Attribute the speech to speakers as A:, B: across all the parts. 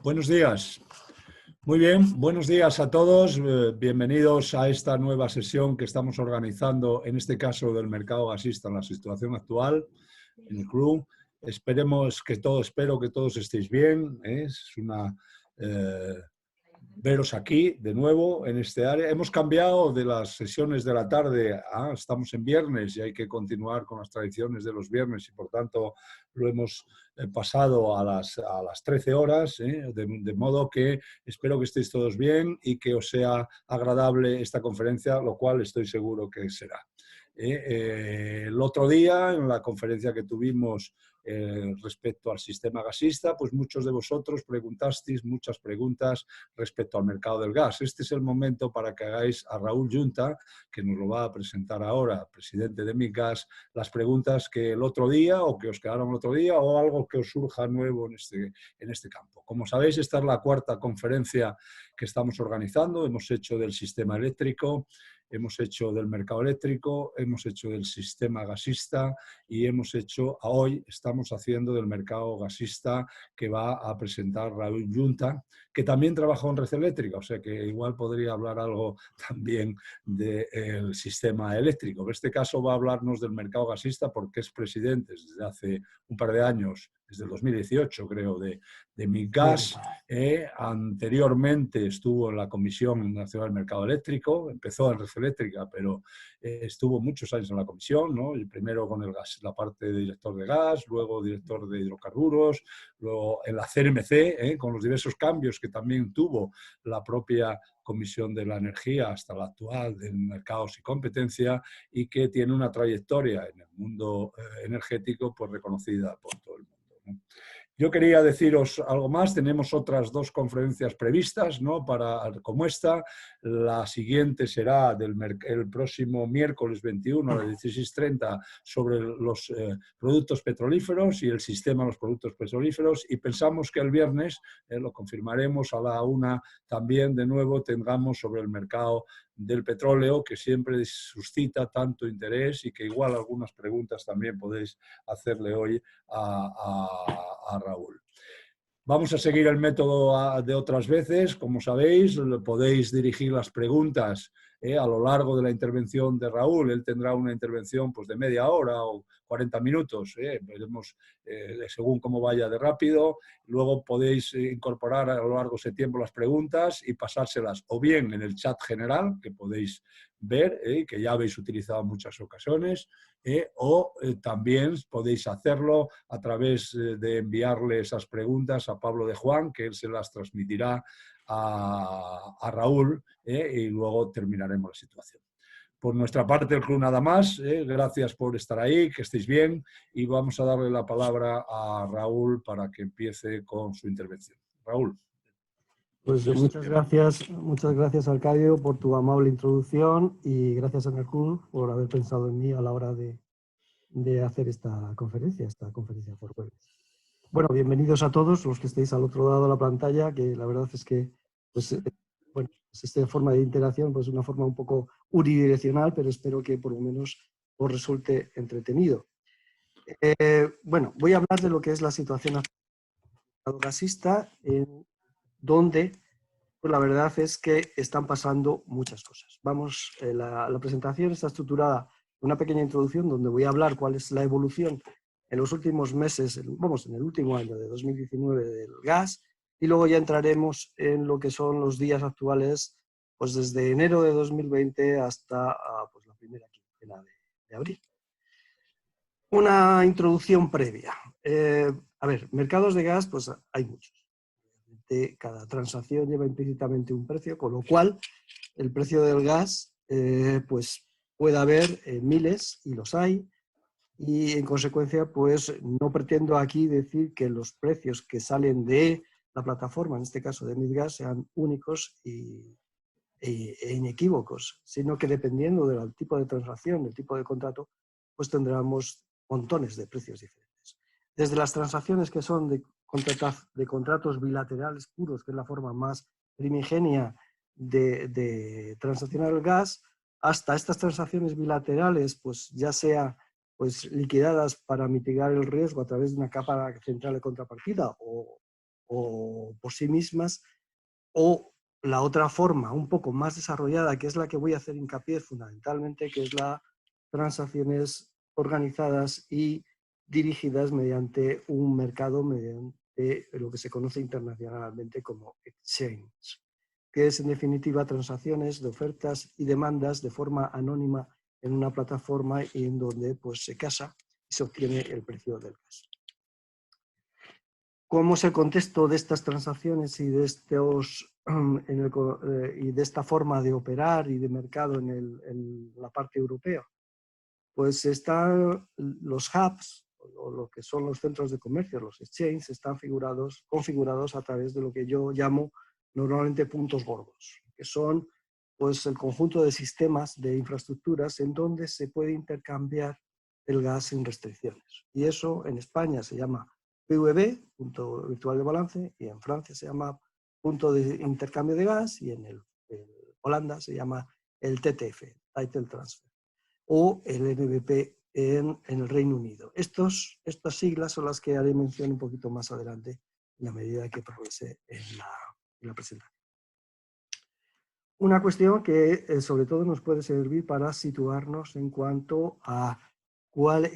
A: Buenos días. Muy bien, buenos días a todos. Bienvenidos a esta nueva sesión que estamos organizando, en este caso del mercado gasista en la situación actual, en el club. Espero que todos estéis bien. Es una veros aquí de nuevo en este área. Hemos cambiado de las sesiones de la tarde estamos en viernes y hay que continuar con las tradiciones de los viernes y por tanto lo hemos pasado a las 13 horas, de modo que espero que estéis todos bien y que os sea agradable esta conferencia, lo cual estoy seguro que será. El otro día, en la conferencia que tuvimos respecto al sistema gasista, pues muchos de vosotros preguntasteis muchas preguntas respecto al mercado del gas. Este es el momento para que hagáis a Raúl Yunta, que nos lo va a presentar ahora, presidente de MIGAS, las preguntas que el otro día o que os quedaron el otro día o algo que os surja nuevo en este campo. Como sabéis, esta es la cuarta conferencia que estamos organizando. Hemos hecho del sistema eléctrico, hemos hecho del mercado eléctrico, hemos hecho del sistema gasista y hoy estamos haciendo del mercado gasista que va a presentar Raúl Yunta, que también trabajó en red eléctrica, o sea que igual podría hablar algo también del sistema eléctrico. En este caso va a hablarnos del mercado gasista porque es presidente desde hace un par de años, desde el 2018 creo, de MIGAS. Anteriormente estuvo en la Comisión Nacional del Mercado Eléctrico, empezó en red eléctrica, pero estuvo muchos años en la comisión, ¿no? Y primero con el gas, la parte de director de gas, luego director de hidrocarburos, luego en la CNMC, con los diversos cambios que también tuvo la propia Comisión de la Energía hasta la actual de Mercados y Competencia, y que tiene una trayectoria en el mundo energético pues reconocida por todo el mundo, ¿no? Yo quería deciros algo más. Tenemos otras dos conferencias previstas, ¿no? Como esta. La siguiente será el próximo miércoles 21 a las 16:30 sobre los productos petrolíferos y el sistema de los productos petrolíferos. Y pensamos que el viernes, lo confirmaremos a la 1, también de nuevo tengamos sobre el mercado del petróleo, que siempre suscita tanto interés y que igual algunas preguntas también podéis hacerle hoy a Raúl. Vamos a seguir el método de otras veces. Como sabéis, podéis dirigir las preguntas a lo largo de la intervención de Raúl. Él tendrá una intervención pues, de media hora o 40 minutos. Veremos según cómo vaya de rápido. Luego podéis incorporar a lo largo de ese tiempo las preguntas y pasárselas o bien en el chat general, que podéis ver, que ya habéis utilizado en muchas ocasiones, o también podéis hacerlo a través de enviarle esas preguntas a Pablo de Juan, que él se las transmitirá a Raúl, y luego terminaremos la situación. Por nuestra parte, el club nada más. Gracias por estar ahí, que estéis bien, y vamos a darle la palabra a Raúl para que empiece con su intervención. Raúl.
B: Pues muchas gracias Arcadio por tu amable introducción y gracias a Nercul por haber pensado en mí a la hora de hacer esta conferencia por web. Bueno, bienvenidos a todos los que estéis al otro lado de la pantalla, que la verdad es que pues, bueno, esta forma de interacción pues, es una forma un poco unidireccional, pero espero que por lo menos os resulte entretenido. Bueno, voy a hablar de lo que es la situación gasista en donde pues la verdad es que están pasando muchas cosas. Vamos, la presentación está estructurada en una pequeña introducción donde voy a hablar cuál es la evolución en los últimos meses, en el último año de 2019 del gas, y luego ya entraremos en lo que son los días actuales, pues desde enero de 2020 hasta pues la primera quincena de abril. Una introducción previa. A ver, mercados de gas, pues hay muchos. Cada transacción lleva implícitamente un precio, con lo cual el precio del gas pues puede haber miles, y los hay, y en consecuencia pues no pretendo aquí decir que los precios que salen de la plataforma, en este caso de MIGAS, sean únicos e inequívocos, sino que dependiendo del tipo de transacción, del tipo de contrato, pues tendremos montones de precios diferentes. Desde las transacciones que son de contratos bilaterales puros, que es la forma más primigenia de transaccionar el gas, hasta estas transacciones bilaterales, pues ya sea pues, liquidadas para mitigar el riesgo a través de una capa central de contrapartida o o por sí mismas, o la otra forma un poco más desarrollada, que es la que voy a hacer hincapié fundamentalmente, que es las transacciones organizadas y dirigidas mediante un mercado, mediante lo que se conoce internacionalmente como exchange, que es en definitiva transacciones de ofertas y demandas de forma anónima en una plataforma y en donde pues, se casa y se obtiene el precio del gas. ¿Cómo es el contexto de estas transacciones y de, y de esta forma de operar y de mercado en la parte europea? Pues están los hubs, o lo que son los centros de comercio, los exchanges, están configurados a través de lo que yo llamo normalmente puntos gordos, que son pues, el conjunto de sistemas de infraestructuras en donde se puede intercambiar el gas sin restricciones. Y eso en España se llama PVB, punto virtual de balance, y en Francia se llama punto de intercambio de gas, y en Holanda se llama el TTF, Title Transfer, o el NBP en el Reino Unido. Estas siglas son las que haré mención un poquito más adelante en la medida que progrese en la presentación. Una cuestión que sobre todo nos puede servir para situarnos en cuanto a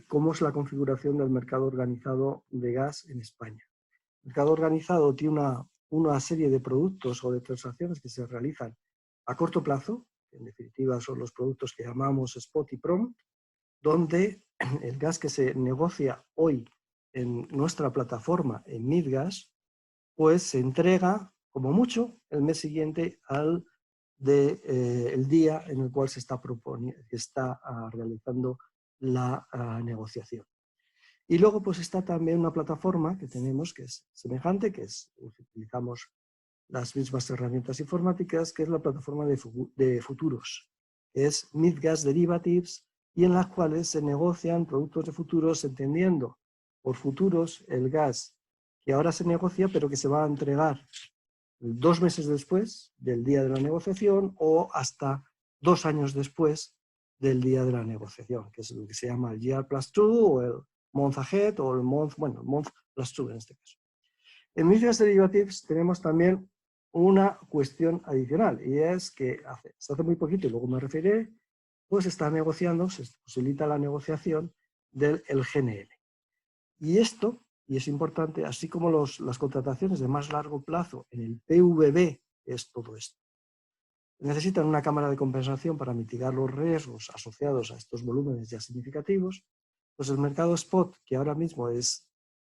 B: cómo es la configuración del mercado organizado de gas en España. El mercado organizado tiene una serie de productos o de transacciones que se realizan a corto plazo, que en definitiva son los productos que llamamos spot y prompt, donde el gas que se negocia hoy en nuestra plataforma, en Midgas, pues se entrega como mucho el mes siguiente al el día en el cual se está realizando la negociación. Y luego pues está también una plataforma que tenemos que es semejante, utilizamos las mismas herramientas informáticas, que es la plataforma de futuros, que es Midgas Derivatives, y en las cuales se negocian productos de futuros, entendiendo por futuros el gas que ahora se negocia, pero que se va a entregar 2 meses después del día de la negociación o hasta 2 años después del día de la negociación, que es lo que se llama el year plus 2 o el month ahead o el month plus 2 en este caso. En Midgas Derivatives tenemos también una cuestión adicional, y es que hace muy poquito, y luego me referiré, pues está negociando, se posibilita la negociación del GNL. Y esto, y es importante, así como las contrataciones de más largo plazo en el PVB, es todo esto. Necesitan una cámara de compensación para mitigar los riesgos asociados a estos volúmenes ya significativos. Pues el mercado spot, que ahora mismo es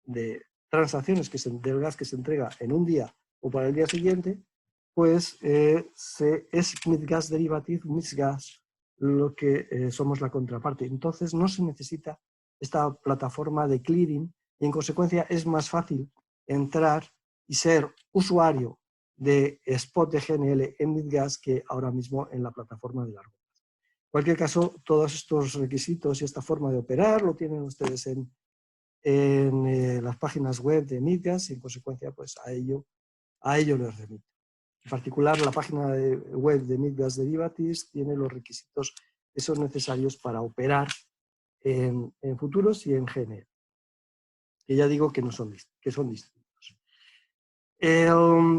B: de transacciones del gas que se entrega en un día o para el día siguiente, pues es Midgas Derivative, Midgas, lo que somos la contraparte. Entonces no se necesita esta plataforma de clearing y en consecuencia es más fácil entrar y ser usuario de spot de GNL en Midgas que ahora mismo en la plataforma de largo plazo. En cualquier caso, todos estos requisitos y esta forma de operar lo tienen ustedes en las páginas web de Midgas y en consecuencia pues a ello les remito. En particular, la página web de Midgas Derivatives tiene los requisitos que son necesarios para operar en futuros y en GNL, que ya digo que son distintos.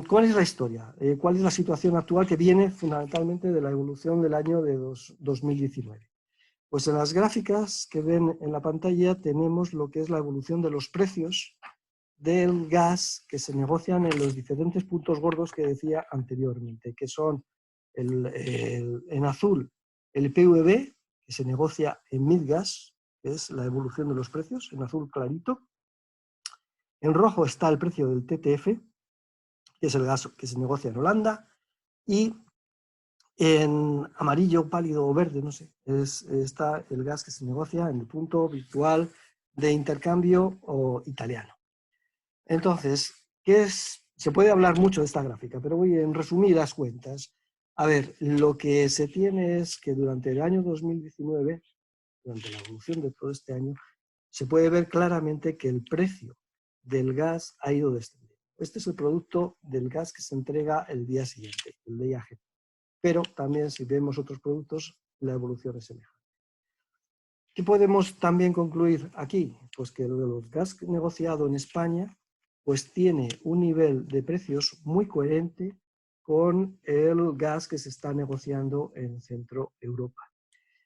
B: ¿Cuál es la historia? ¿Cuál es la situación actual que viene fundamentalmente de la evolución del año de 2019? Pues en las gráficas que ven en la pantalla tenemos lo que es la evolución de los precios del gas que se negocian en los diferentes puntos gordos que decía anteriormente, que son en azul el PVB, que se negocia en Midgas, que es la evolución de los precios, en azul clarito. En rojo está el precio del TTF, que es el gas que se negocia en Holanda, y en amarillo, pálido o verde, no sé, está el gas que se negocia en el punto virtual de intercambio italiano. Entonces, se puede hablar mucho de esta gráfica, pero voy en resumidas cuentas. A ver, lo que se tiene es que durante el año 2019, durante la evolución de todo este año, se puede ver claramente que el precio del gas ha ido descendiendo. Este es el producto del gas que se entrega el día siguiente, el día G. Pero también si vemos otros productos, la evolución es semejante. ¿Qué podemos también concluir aquí? Pues que los gas negociado en España pues tiene un nivel de precios muy coherente con el gas que se está negociando en Centro Europa.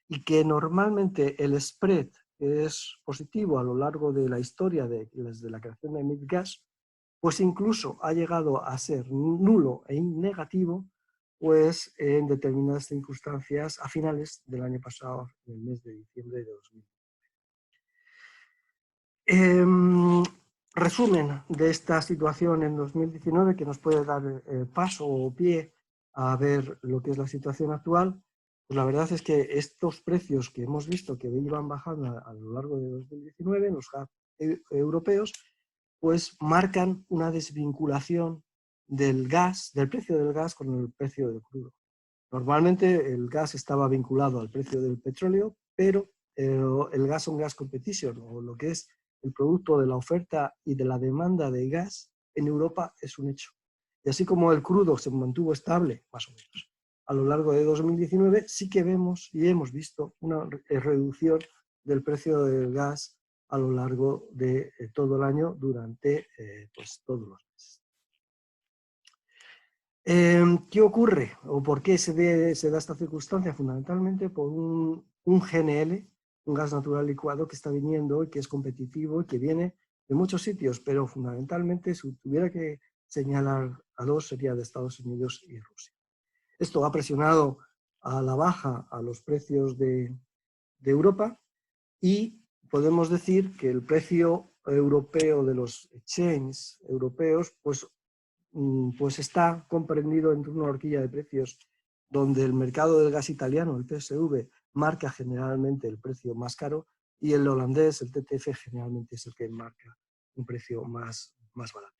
B: Y que normalmente el spread, que es positivo a lo largo de la historia desde la creación de MidGas, pues incluso ha llegado a ser nulo e negativo pues en determinadas circunstancias a finales del año pasado, en el mes de diciembre de 2000. Resumen de esta situación en 2019 que nos puede dar paso o pie a ver lo que es la situación actual. Pues la verdad es que estos precios que hemos visto que iban bajando a lo largo de 2019 en los hubs europeos, pues marcan una desvinculación del gas, del precio del gas con el precio del crudo. Normalmente el gas estaba vinculado al precio del petróleo, pero el gas on gas competition, o lo que es el producto de la oferta y de la demanda de gas en Europa, es un hecho. Y así como el crudo se mantuvo estable, más o menos, a lo largo de 2019, sí que vemos y hemos visto una reducción del precio del gas a lo largo de todo el año durante pues, todos los meses. ¿Qué ocurre o por qué se da esta circunstancia? Fundamentalmente por un GNL, un gas natural licuado que está viniendo y que es competitivo y que viene de muchos sitios, pero fundamentalmente si tuviera que señalar a dos sería de Estados Unidos y Rusia. Esto ha presionado a la baja a los precios de Europa y podemos decir que el precio europeo de los exchanges europeos pues está comprendido entre una horquilla de precios donde el mercado del gas italiano, el PSV, marca generalmente el precio más caro y el holandés, el TTF, generalmente es el que marca un precio más barato.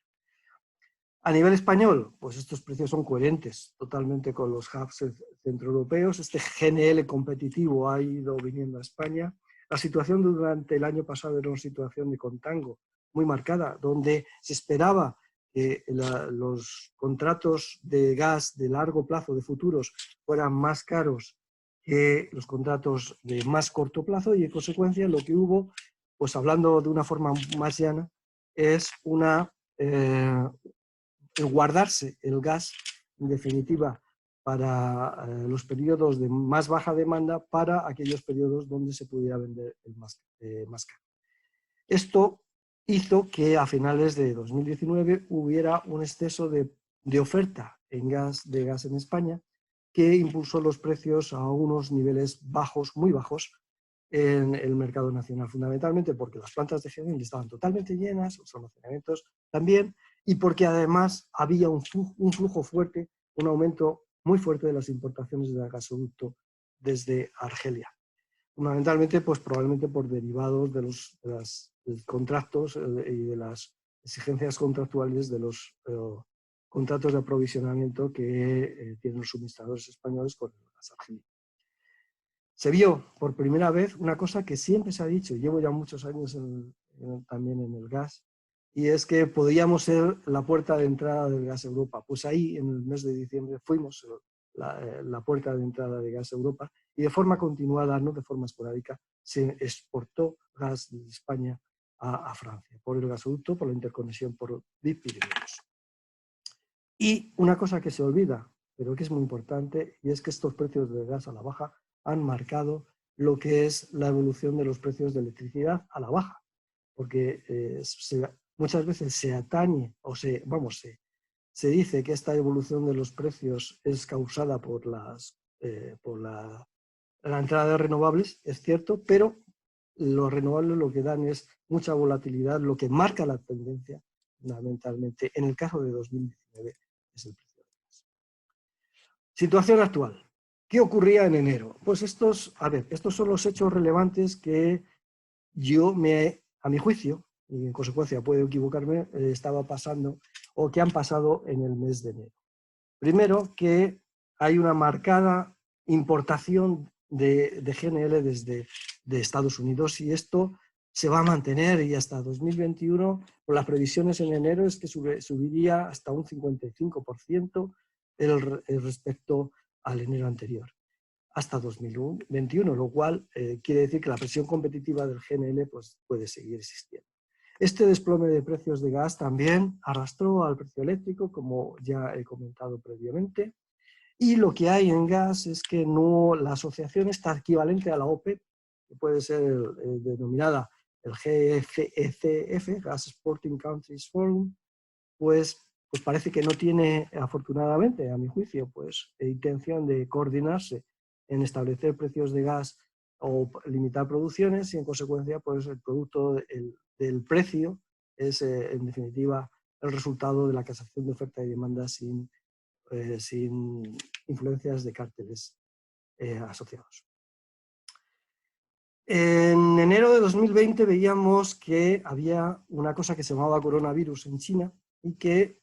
B: A nivel español, pues estos precios son coherentes totalmente con los hubs centroeuropeos. Este GNL competitivo ha ido viniendo a España. La situación durante el año pasado era una situación de contango muy marcada, donde se esperaba que los contratos de gas de largo plazo, de futuros, fueran más caros que los contratos de más corto plazo y en consecuencia lo que hubo, pues hablando de una forma más llana, es el guardarse el gas, en definitiva, para los periodos de más baja demanda, para aquellos periodos donde se pudiera vender el más caro. Esto hizo que a finales de 2019 hubiera un exceso de oferta de gas en España, que impulsó los precios a unos niveles bajos, muy bajos, en el mercado nacional, fundamentalmente porque las plantas de GNL estaban totalmente llenas, los almacenamientos también, y porque además había un flujo fuerte, un aumento muy fuerte de las importaciones de gasoducto desde Argelia. Fundamentalmente, pues probablemente por derivados de los contratos y de las exigencias contractuales de los contratos de aprovisionamiento que tienen los suministradores españoles con el gas argelino. Se vio por primera vez una cosa que siempre se ha dicho, y llevo ya muchos años también en el gas, y es que podíamos ser la puerta de entrada del gas a Europa. Pues ahí, en el mes de diciembre, fuimos la puerta de entrada de gas a Europa, y de forma continuada, no de forma esporádica, se exportó gas de España a Francia, por el gasoducto, por la interconexión por Pirineos. Y una cosa que se olvida, pero que es muy importante, y es que estos precios del gas a la baja han marcado lo que es la evolución de los precios de electricidad a la baja, porque muchas veces se atañe o se dice que esta evolución de los precios es causada por la entrada de renovables, es cierto, pero los renovables lo que dan es mucha volatilidad, lo que marca la tendencia fundamentalmente en el caso de 2019 es el precio del gas. Situación actual. ¿Qué ocurría en enero? Pues estos son los hechos relevantes que a mi juicio, y en consecuencia puedo equivocarme, estaba pasando o que han pasado en el mes de enero. Primero, que hay una marcada importación de GNL de Estados Unidos y esto se va a mantener y hasta 2021, con las previsiones en enero, es que subiría hasta un 55% respecto al enero anterior, hasta 2021, lo cual quiere decir que la presión competitiva del GNL pues, puede seguir existiendo. Este desplome de precios de gas también arrastró al precio eléctrico, como ya he comentado previamente. Y lo que hay en gas es que la asociación está equivalente a la OPEP, que puede ser denominada el GECF, Gas Exporting Countries Forum, pues parece que no tiene, afortunadamente, a mi juicio, pues intención de coordinarse en establecer precios de gas o limitar producciones, y en consecuencia pues el producto del precio es en definitiva el resultado de la casación de oferta y demanda sin influencias de cárteles asociados. En enero de 2020 veíamos que había una cosa que se llamaba coronavirus en China y que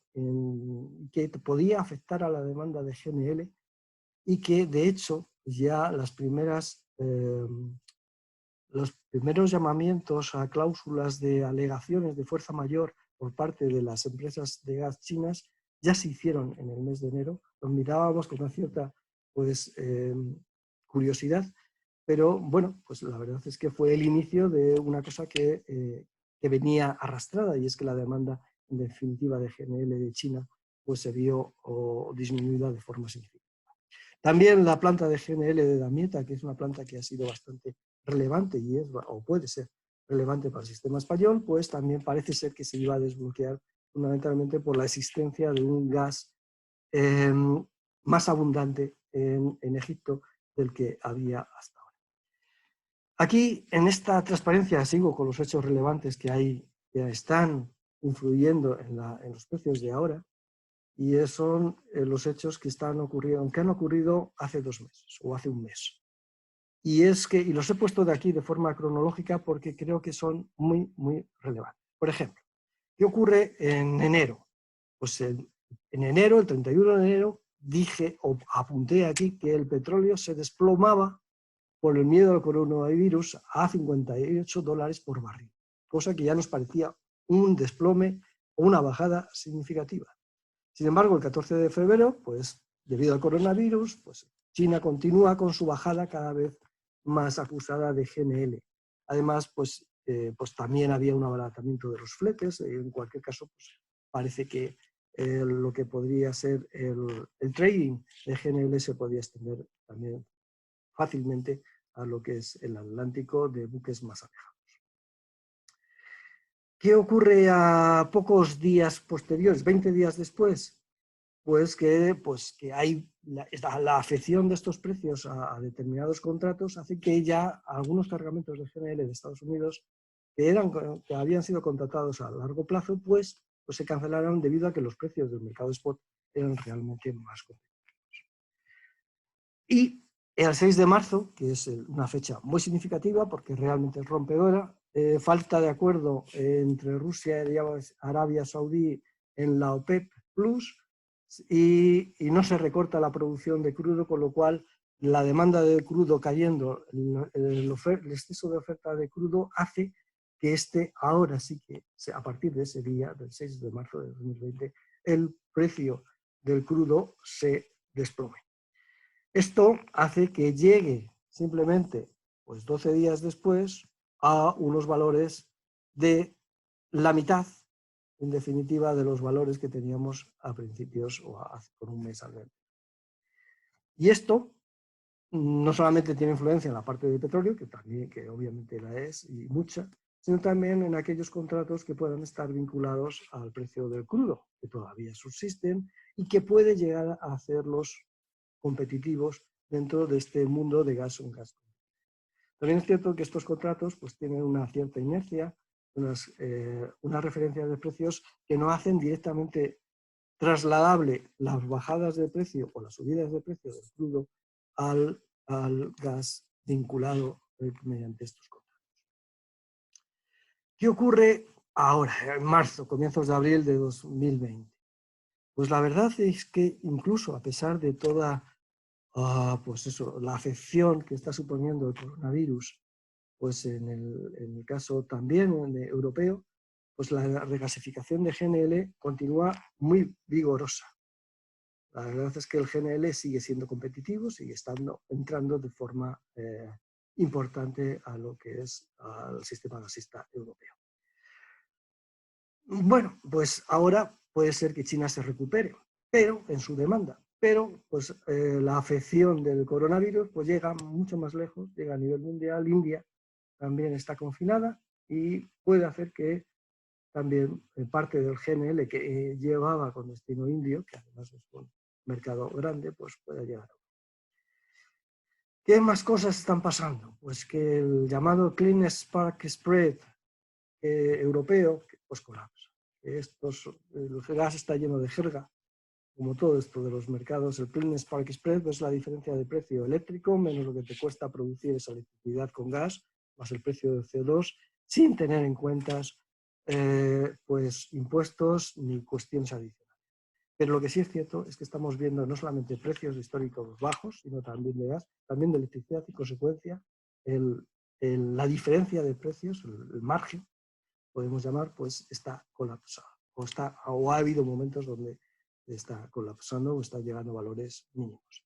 B: podía afectar a la demanda de GNL, y que de hecho ya los primeros llamamientos a cláusulas de alegaciones de fuerza mayor por parte de las empresas de gas chinas ya se hicieron en el mes de enero. Los mirábamos con una cierta curiosidad, pero bueno, pues la verdad es que fue el inicio de una cosa que venía arrastrada, y es que la demanda en definitiva de GNL de China pues se vio disminuida de forma significativa. También la planta de GNL de Damietta, que es una planta que ha sido bastante relevante y o puede ser relevante para el sistema español, pues también parece ser que se iba a desbloquear fundamentalmente por la existencia de un gas más abundante en Egipto del que había hasta ahora. Aquí, en esta transparencia, sigo con los hechos relevantes que están influyendo en los precios de ahora, y son los hechos que han ocurrido hace 2 meses o hace 1 mes. Y los he puesto de aquí de forma cronológica porque creo que son muy, muy relevantes. Por ejemplo, ¿qué ocurre en enero? Pues en enero, el 31 de enero, dije o apunté aquí que el petróleo se desplomaba por el miedo al coronavirus a $58 por barril, cosa que ya nos parecía un desplome o una bajada significativa. Sin embargo, el 14 de febrero, pues debido al coronavirus, pues China continúa con su bajada cada vez más acusada de GNL. Además, pues también había un abaratamiento de los fletes. En cualquier caso, pues parece que lo que podría ser el trading de GNL se podía extender también fácilmente a lo que es el Atlántico de buques más alejados. ¿Qué ocurre a pocos días posteriores, 20 días después? Pues que hay la afección de estos precios a determinados contratos hace que ya algunos cargamentos de GNL de Estados Unidos que habían sido contratados a largo plazo, pues se cancelaron debido a que los precios del mercado spot eran realmente más competitivos. Y el 6 de marzo, que es una fecha muy significativa porque realmente es rompedora, falta de acuerdo entre Rusia y Arabia Saudí en la OPEP Plus, y no se recorta la producción de crudo, con lo cual la demanda de crudo cayendo, el exceso de oferta de crudo hace que ahora sí que a partir de ese día, del 6 de marzo de 2020, el precio del crudo se desplome. Esto hace que llegue simplemente 12 días después a unos valores de la mitad, en definitiva, de los valores que teníamos a principios o hace por 1 mes al menos. Y esto no solamente tiene influencia en la parte del petróleo, que obviamente la es y mucha, sino también en aquellos contratos que puedan estar vinculados al precio del crudo, que todavía subsisten y que puede llegar a hacerlos competitivos dentro de este mundo de gas. También es cierto que estos contratos pues tienen una cierta inercia, unas referencias de precios que no hacen directamente trasladable las bajadas de precio o las subidas de precio del crudo al gas vinculado mediante estos contratos. ¿Qué ocurre ahora, en marzo, comienzos de abril de 2020? Pues la verdad es que incluso a pesar de toda la afección que está suponiendo el coronavirus, pues en el caso también europeo, pues la regasificación de GNL continúa muy vigorosa. La verdad es que el GNL sigue siendo competitivo, sigue entrando de forma importante a lo que es al sistema gasista europeo. Bueno, pues ahora puede ser que China se recupere, pero en su demanda. Pero pues, la afección del coronavirus pues, llega mucho más lejos, llega a nivel mundial. India también está confinada y puede hacer que también parte del GNL que llevaba con destino indio, que además es un mercado grande, pues pueda llegar. ¿Qué más cosas están pasando? Pues que el llamado Clean Spark Spread europeo pues colapsa. El gas está lleno de jerga, como todo esto de los mercados. El Clean Spark Spread es la diferencia de precio eléctrico menos lo que te cuesta producir esa electricidad con gas, más el precio del CO2, sin tener en cuenta pues, impuestos ni cuestiones adicionales. Pero lo que sí es cierto es que estamos viendo no solamente precios históricos bajos, sino también de gas, también de electricidad y consecuencia la diferencia de precios, el margen, podemos llamar, pues está colapsado. O ha habido momentos donde está colapsando o está llegando a valores mínimos.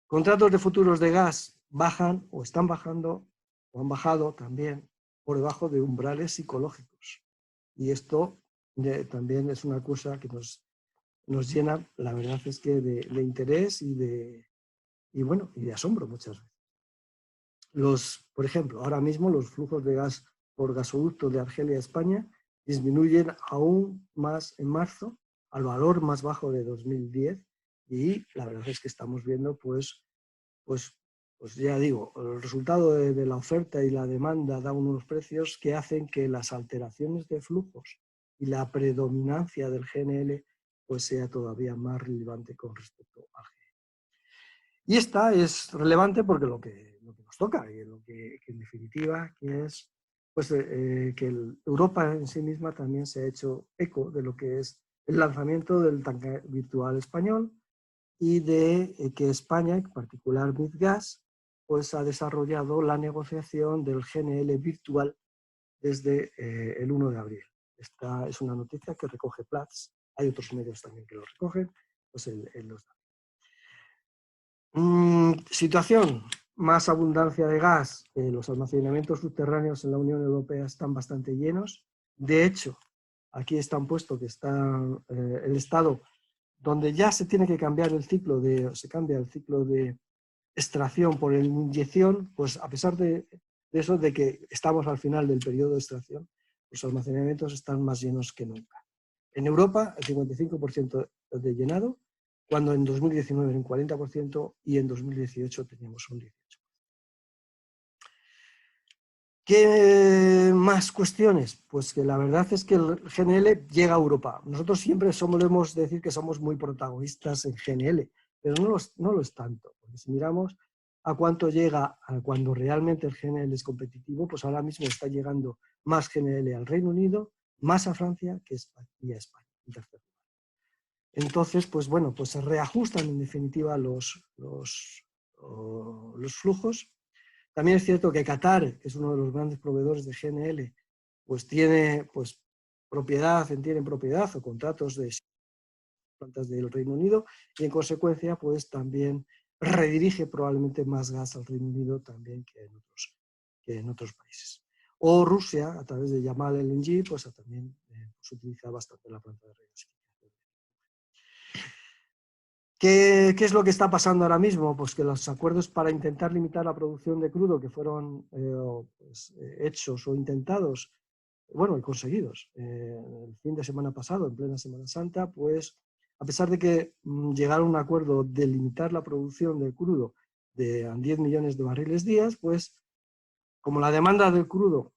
B: Contratos de futuros de gas bajan o están bajando o han bajado también por debajo de umbrales psicológicos. Y esto también es una cosa que nos llena, la verdad es que de interés y de asombro muchas veces. Por ejemplo, ahora mismo los flujos de gas por gasoducto de Argelia a España disminuyen aún más en marzo al valor más bajo de 2010 y la verdad es que estamos viendo pues ya digo, el resultado de la oferta y la demanda da unos precios que hacen que las alteraciones de flujos y la predominancia del GNL pues sea todavía más relevante con respecto al GNL. Y esta es relevante porque lo que nos toca, y lo que en definitiva que es pues, que Europa en sí misma también se ha hecho eco de lo que es el lanzamiento del tanque virtual español y de que España, en particular MidGas, pues ha desarrollado la negociación del GNL virtual desde el 1 de abril. Esta es una noticia que recoge Platts, hay otros medios también que lo recogen, pues él los da. Situación, más abundancia de gas. Los almacenamientos subterráneos en la Unión Europea están bastante llenos. De hecho, aquí están puesto que está el estado donde ya se tiene que cambiar se cambia el ciclo de extracción por inyección, pues a pesar de eso, de que estamos al final del periodo de extracción, los almacenamientos están más llenos que nunca. En Europa, el 55% de llenado, cuando en 2019 era un 40% y en 2018 teníamos un 18%. ¿Qué más cuestiones? Pues que la verdad es que el GNL llega a Europa. Nosotros siempre solemos decir que somos muy protagonistas en GNL, pero no lo es tanto. Porque si miramos a cuánto llega cuando realmente el GNL es competitivo, pues ahora mismo está llegando más GNL al Reino Unido, más a Francia que y a España. Entonces, pues bueno, pues se reajustan en definitiva los flujos. También es cierto que Qatar, que es uno de los grandes proveedores de GNL, pues tienen propiedad o contratos de plantas del Reino Unido y en consecuencia pues también redirige probablemente más gas al Reino Unido también que en otros países. O Rusia, a través de Yamal LNG, pues también se utiliza bastante la planta de regasificación. ¿Qué es lo que está pasando ahora mismo? Pues que los acuerdos para intentar limitar la producción de crudo que fueron hechos o intentados, bueno, y conseguidos el fin de semana pasado, en plena Semana Santa, pues a pesar de que llegaron a un acuerdo de limitar la producción del crudo de 10 millones de barriles días, pues como la demanda del crudo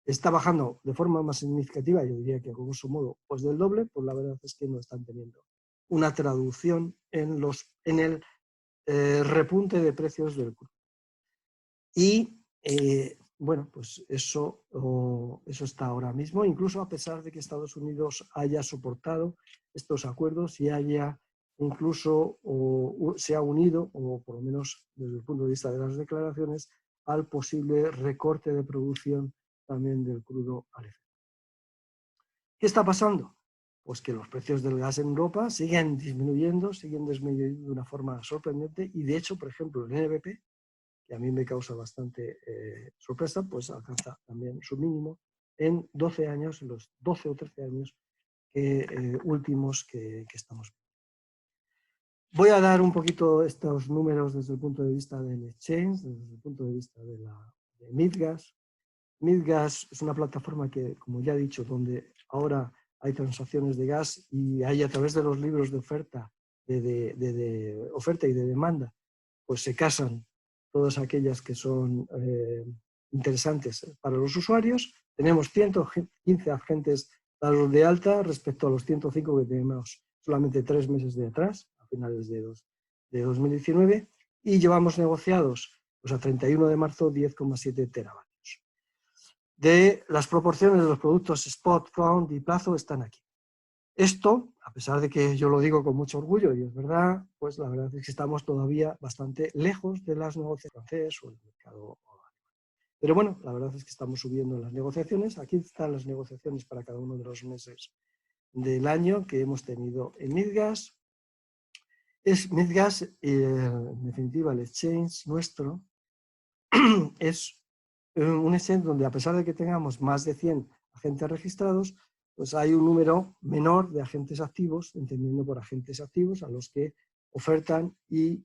B: está bajando de forma más significativa, yo diría que a grosso modo, pues del doble, pues la verdad es que no están teniendo una traducción en el repunte de precios del crudo. Y bueno, pues eso está ahora mismo, incluso a pesar de que Estados Unidos haya soportado estos acuerdos y haya incluso se ha unido, o por lo menos desde el punto de vista de las declaraciones, al posible recorte de producción también del crudo al efecto. ¿Qué está pasando? Pues que los precios del gas en Europa siguen disminuyendo de una forma sorprendente y de hecho, por ejemplo, el NBP, que a mí me causa bastante sorpresa, pues alcanza también su mínimo en 12 años, los 12 o 13 años últimos que estamos. Voy a dar un poquito estos números desde el punto de vista del exchange, desde el punto de vista de Midgas. Midgas es una plataforma que, como ya he dicho, donde ahora hay transacciones de gas y hay a través de los libros de oferta, de oferta y de demanda, pues se casan todas aquellas que son interesantes para los usuarios. Tenemos 115 agentes dados de alta respecto a los 105 que tenemos solamente 3 meses de atrás, a finales de 2019, y llevamos negociados pues, a 31 de marzo 10,7 teravatios. De las proporciones de los productos spot, front y plazo están aquí. Esto, a pesar de que yo lo digo con mucho orgullo, y es verdad, pues la verdad es que estamos todavía bastante lejos de las negociaciones francesas o el mercado. Pero bueno, la verdad es que estamos subiendo las negociaciones. Aquí están las negociaciones para cada uno de los meses del año que hemos tenido en Midgas. Midgas, en definitiva, el exchange nuestro, es un exchange donde a pesar de que tengamos más de 100 agentes registrados, pues hay un número menor de agentes activos, entendiendo por agentes activos a los que ofertan y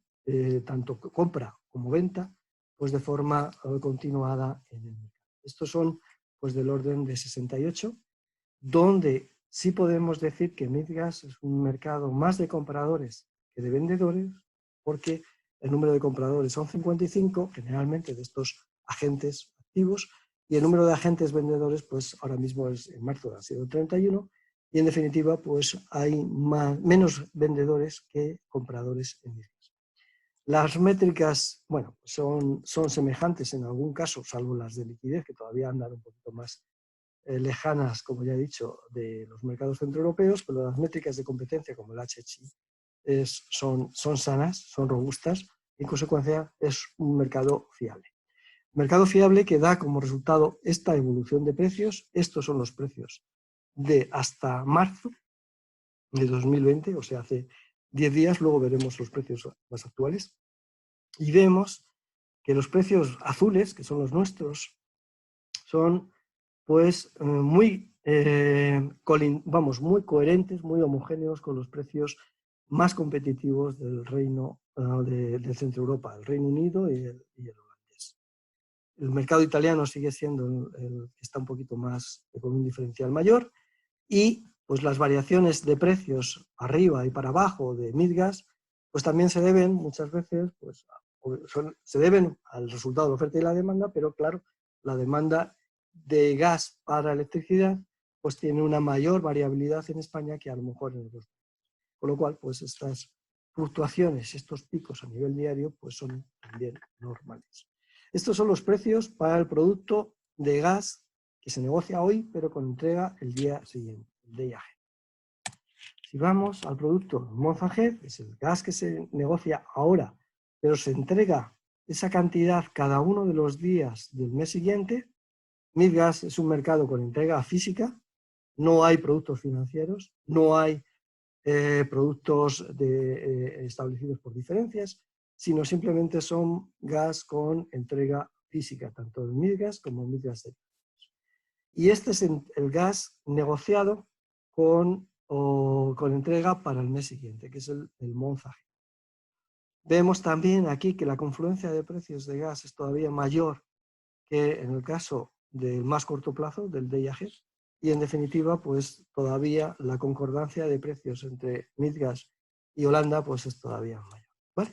B: tanto compra como venta, pues de forma continuada en el mercado. Estos son pues del orden de 68, donde sí podemos decir que Midgas es un mercado más de compradores que de vendedores, porque el número de compradores son 55, generalmente de estos agentes activos, y el número de agentes vendedores, pues ahora mismo en marzo ha sido 31, y en definitiva, pues hay menos vendedores que compradores en Midgas. Las métricas, bueno, son semejantes en algún caso, salvo las de liquidez, que todavía andan un poquito más lejanas, como ya he dicho, de los mercados centroeuropeos, pero las métricas de competencia, como el HHI, son sanas, son robustas, y en consecuencia es un mercado fiable. Mercado fiable que da como resultado esta evolución de precios. Estos son los precios de hasta marzo de 2020, o sea, hace 10 días, luego veremos los precios más actuales, y vemos que los precios azules, que son los nuestros, son pues muy coherentes, muy homogéneos con los precios más competitivos del reino de Centro Europa, el Reino Unido y el holandés. El mercado italiano sigue siendo el que está un poquito más, con un diferencial mayor, y pues las variaciones de precios arriba y para abajo de Midgas pues también se deben muchas veces pues, se deben al resultado de la oferta y la demanda, pero claro, la demanda de gas para electricidad pues tiene una mayor variabilidad en España que a lo mejor en otros países. Con lo cual, pues estas fluctuaciones, estos picos a nivel diario, pues son también normales. Estos son los precios para el producto de gas que se negocia hoy, pero con entrega el día siguiente, el day ahead. Si vamos al producto month ahead, es el gas que se negocia ahora, pero se entrega esa cantidad cada uno de los días del mes siguiente. Midgas es un mercado con entrega física, no hay productos financieros, no hay productos establecidos por diferencias, sino simplemente son gas con entrega física, tanto en Midgas como en Midgas. Y este es el gas negociado con entrega para el mes siguiente, que es el month ahead. Vemos también aquí que la confluencia de precios de gas es todavía mayor que en el caso del más corto plazo, del day ahead, y en definitiva, pues todavía la concordancia de precios entre Midgas y Holanda pues es todavía mayor. ¿Vale?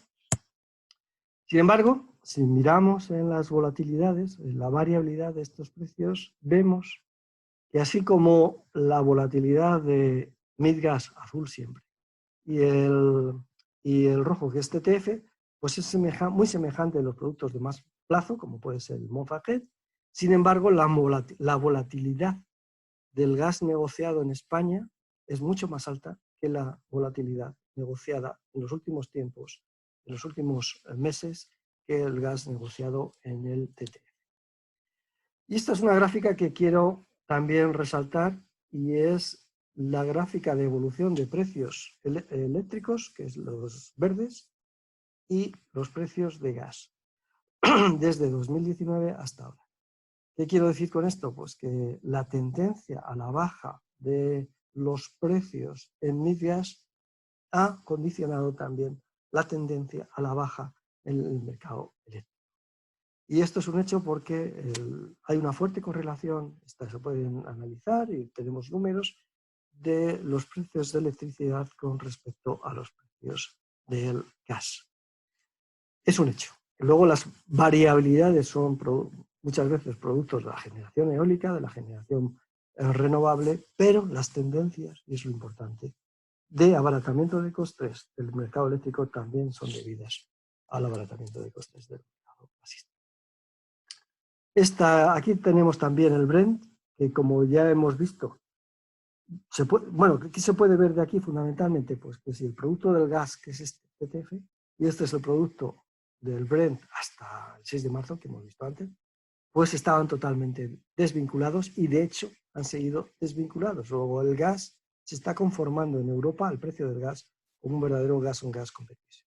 B: Sin embargo, si miramos en las volatilidades, en la variabilidad de estos precios, vemos que así como la volatilidad de Midgas azul siempre y el rojo que es TTF, pues es muy semejante a los productos de más plazo, como puede ser el month ahead. Sin embargo, la volatilidad del gas negociado en España es mucho más alta que la volatilidad negociada en los últimos tiempos, en los últimos meses, que el gas negociado en el TTF. Y esta es una gráfica que quiero también resaltar y es la gráfica de evolución de precios eléctricos, que es los verdes, y los precios de gas desde 2019 hasta ahora. ¿Qué quiero decir con esto? Pues que la tendencia a la baja de los precios en MIDGAS ha condicionado también la tendencia a la baja en el mercado eléctrico. Y esto es un hecho porque hay una fuerte correlación, se pueden analizar y tenemos números de los precios de electricidad con respecto a los precios del gas. Es un hecho. Luego las variabilidades son muchas veces productos de la generación eólica, de la generación renovable, pero las tendencias, y es lo importante, de abaratamiento de costes del mercado eléctrico también son debidas al abaratamiento de costes del mercado gasista. Aquí tenemos también el Brent, que como ya hemos visto, ¿qué se puede ver de aquí fundamentalmente? Pues que si el producto del gas, que es este TTF, y este es el producto del Brent hasta el 6 de marzo, que hemos visto antes, pues estaban totalmente desvinculados y de hecho han seguido desvinculados. Luego el gas se está conformando en Europa, el precio del gas, como un verdadero gas, un gas competitivo,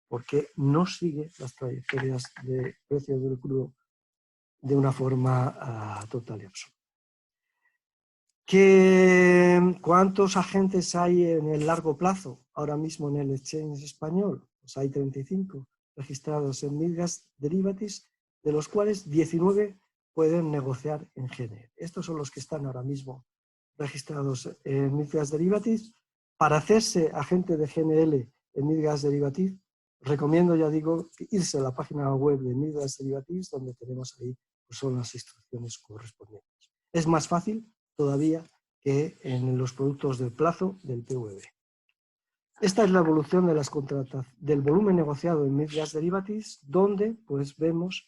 B: porque no sigue las trayectorias de precios del crudo de una forma total y absoluta. ¿Cuántos agentes hay en el largo plazo ahora mismo en el exchange español? Pues hay 35 registrados en MIDGAS Derivatives, de los cuales 19 pueden negociar en GNL. Estos son los que están ahora mismo registrados en MIDGAS Derivatives. Para hacerse agente de GNL en MIDGAS Derivatives, recomiendo, ya digo, irse a la página web de MIDGAS Derivatives, donde tenemos ahí pues son las instrucciones correspondientes. Es más fácil todavía que en los productos del plazo del PVB. Esta es la evolución de las del volumen negociado en MIDGAS Derivatives, donde pues vemos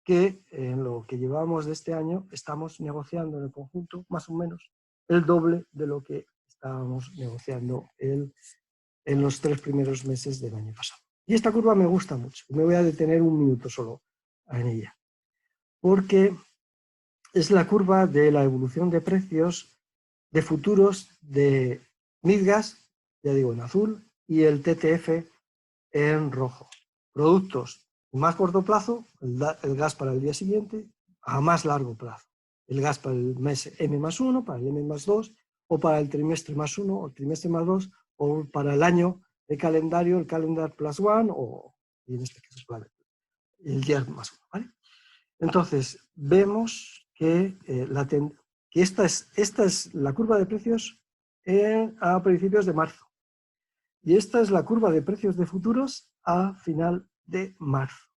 B: que en lo que llevamos de este año estamos negociando en el conjunto más o menos el doble de lo que estábamos negociando en los 3 primeros meses del año pasado. Y esta curva me gusta mucho. Me voy a detener un minuto solo en ella, porque es la curva de la evolución de precios de futuros de MIDGAS, ya digo en azul, y el TTF en rojo. Productos más corto plazo, el gas para el día siguiente, a más largo plazo. El gas para el mes M+1, para el M+2, o para el trimestre +1, o el trimestre +2, o para el año de calendario, el calendar +1, o y en este caso el día +1, ¿vale? Entonces, vemos que, esta es la curva de precios a principios de marzo. Y esta es la curva de precios de futuros a final de marzo.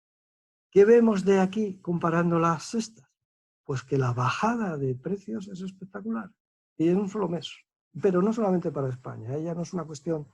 B: ¿Qué vemos de aquí comparando las estas? Pues que la bajada de precios es espectacular. Y en un solo mes. Pero no solamente para España. Ya no es una cuestión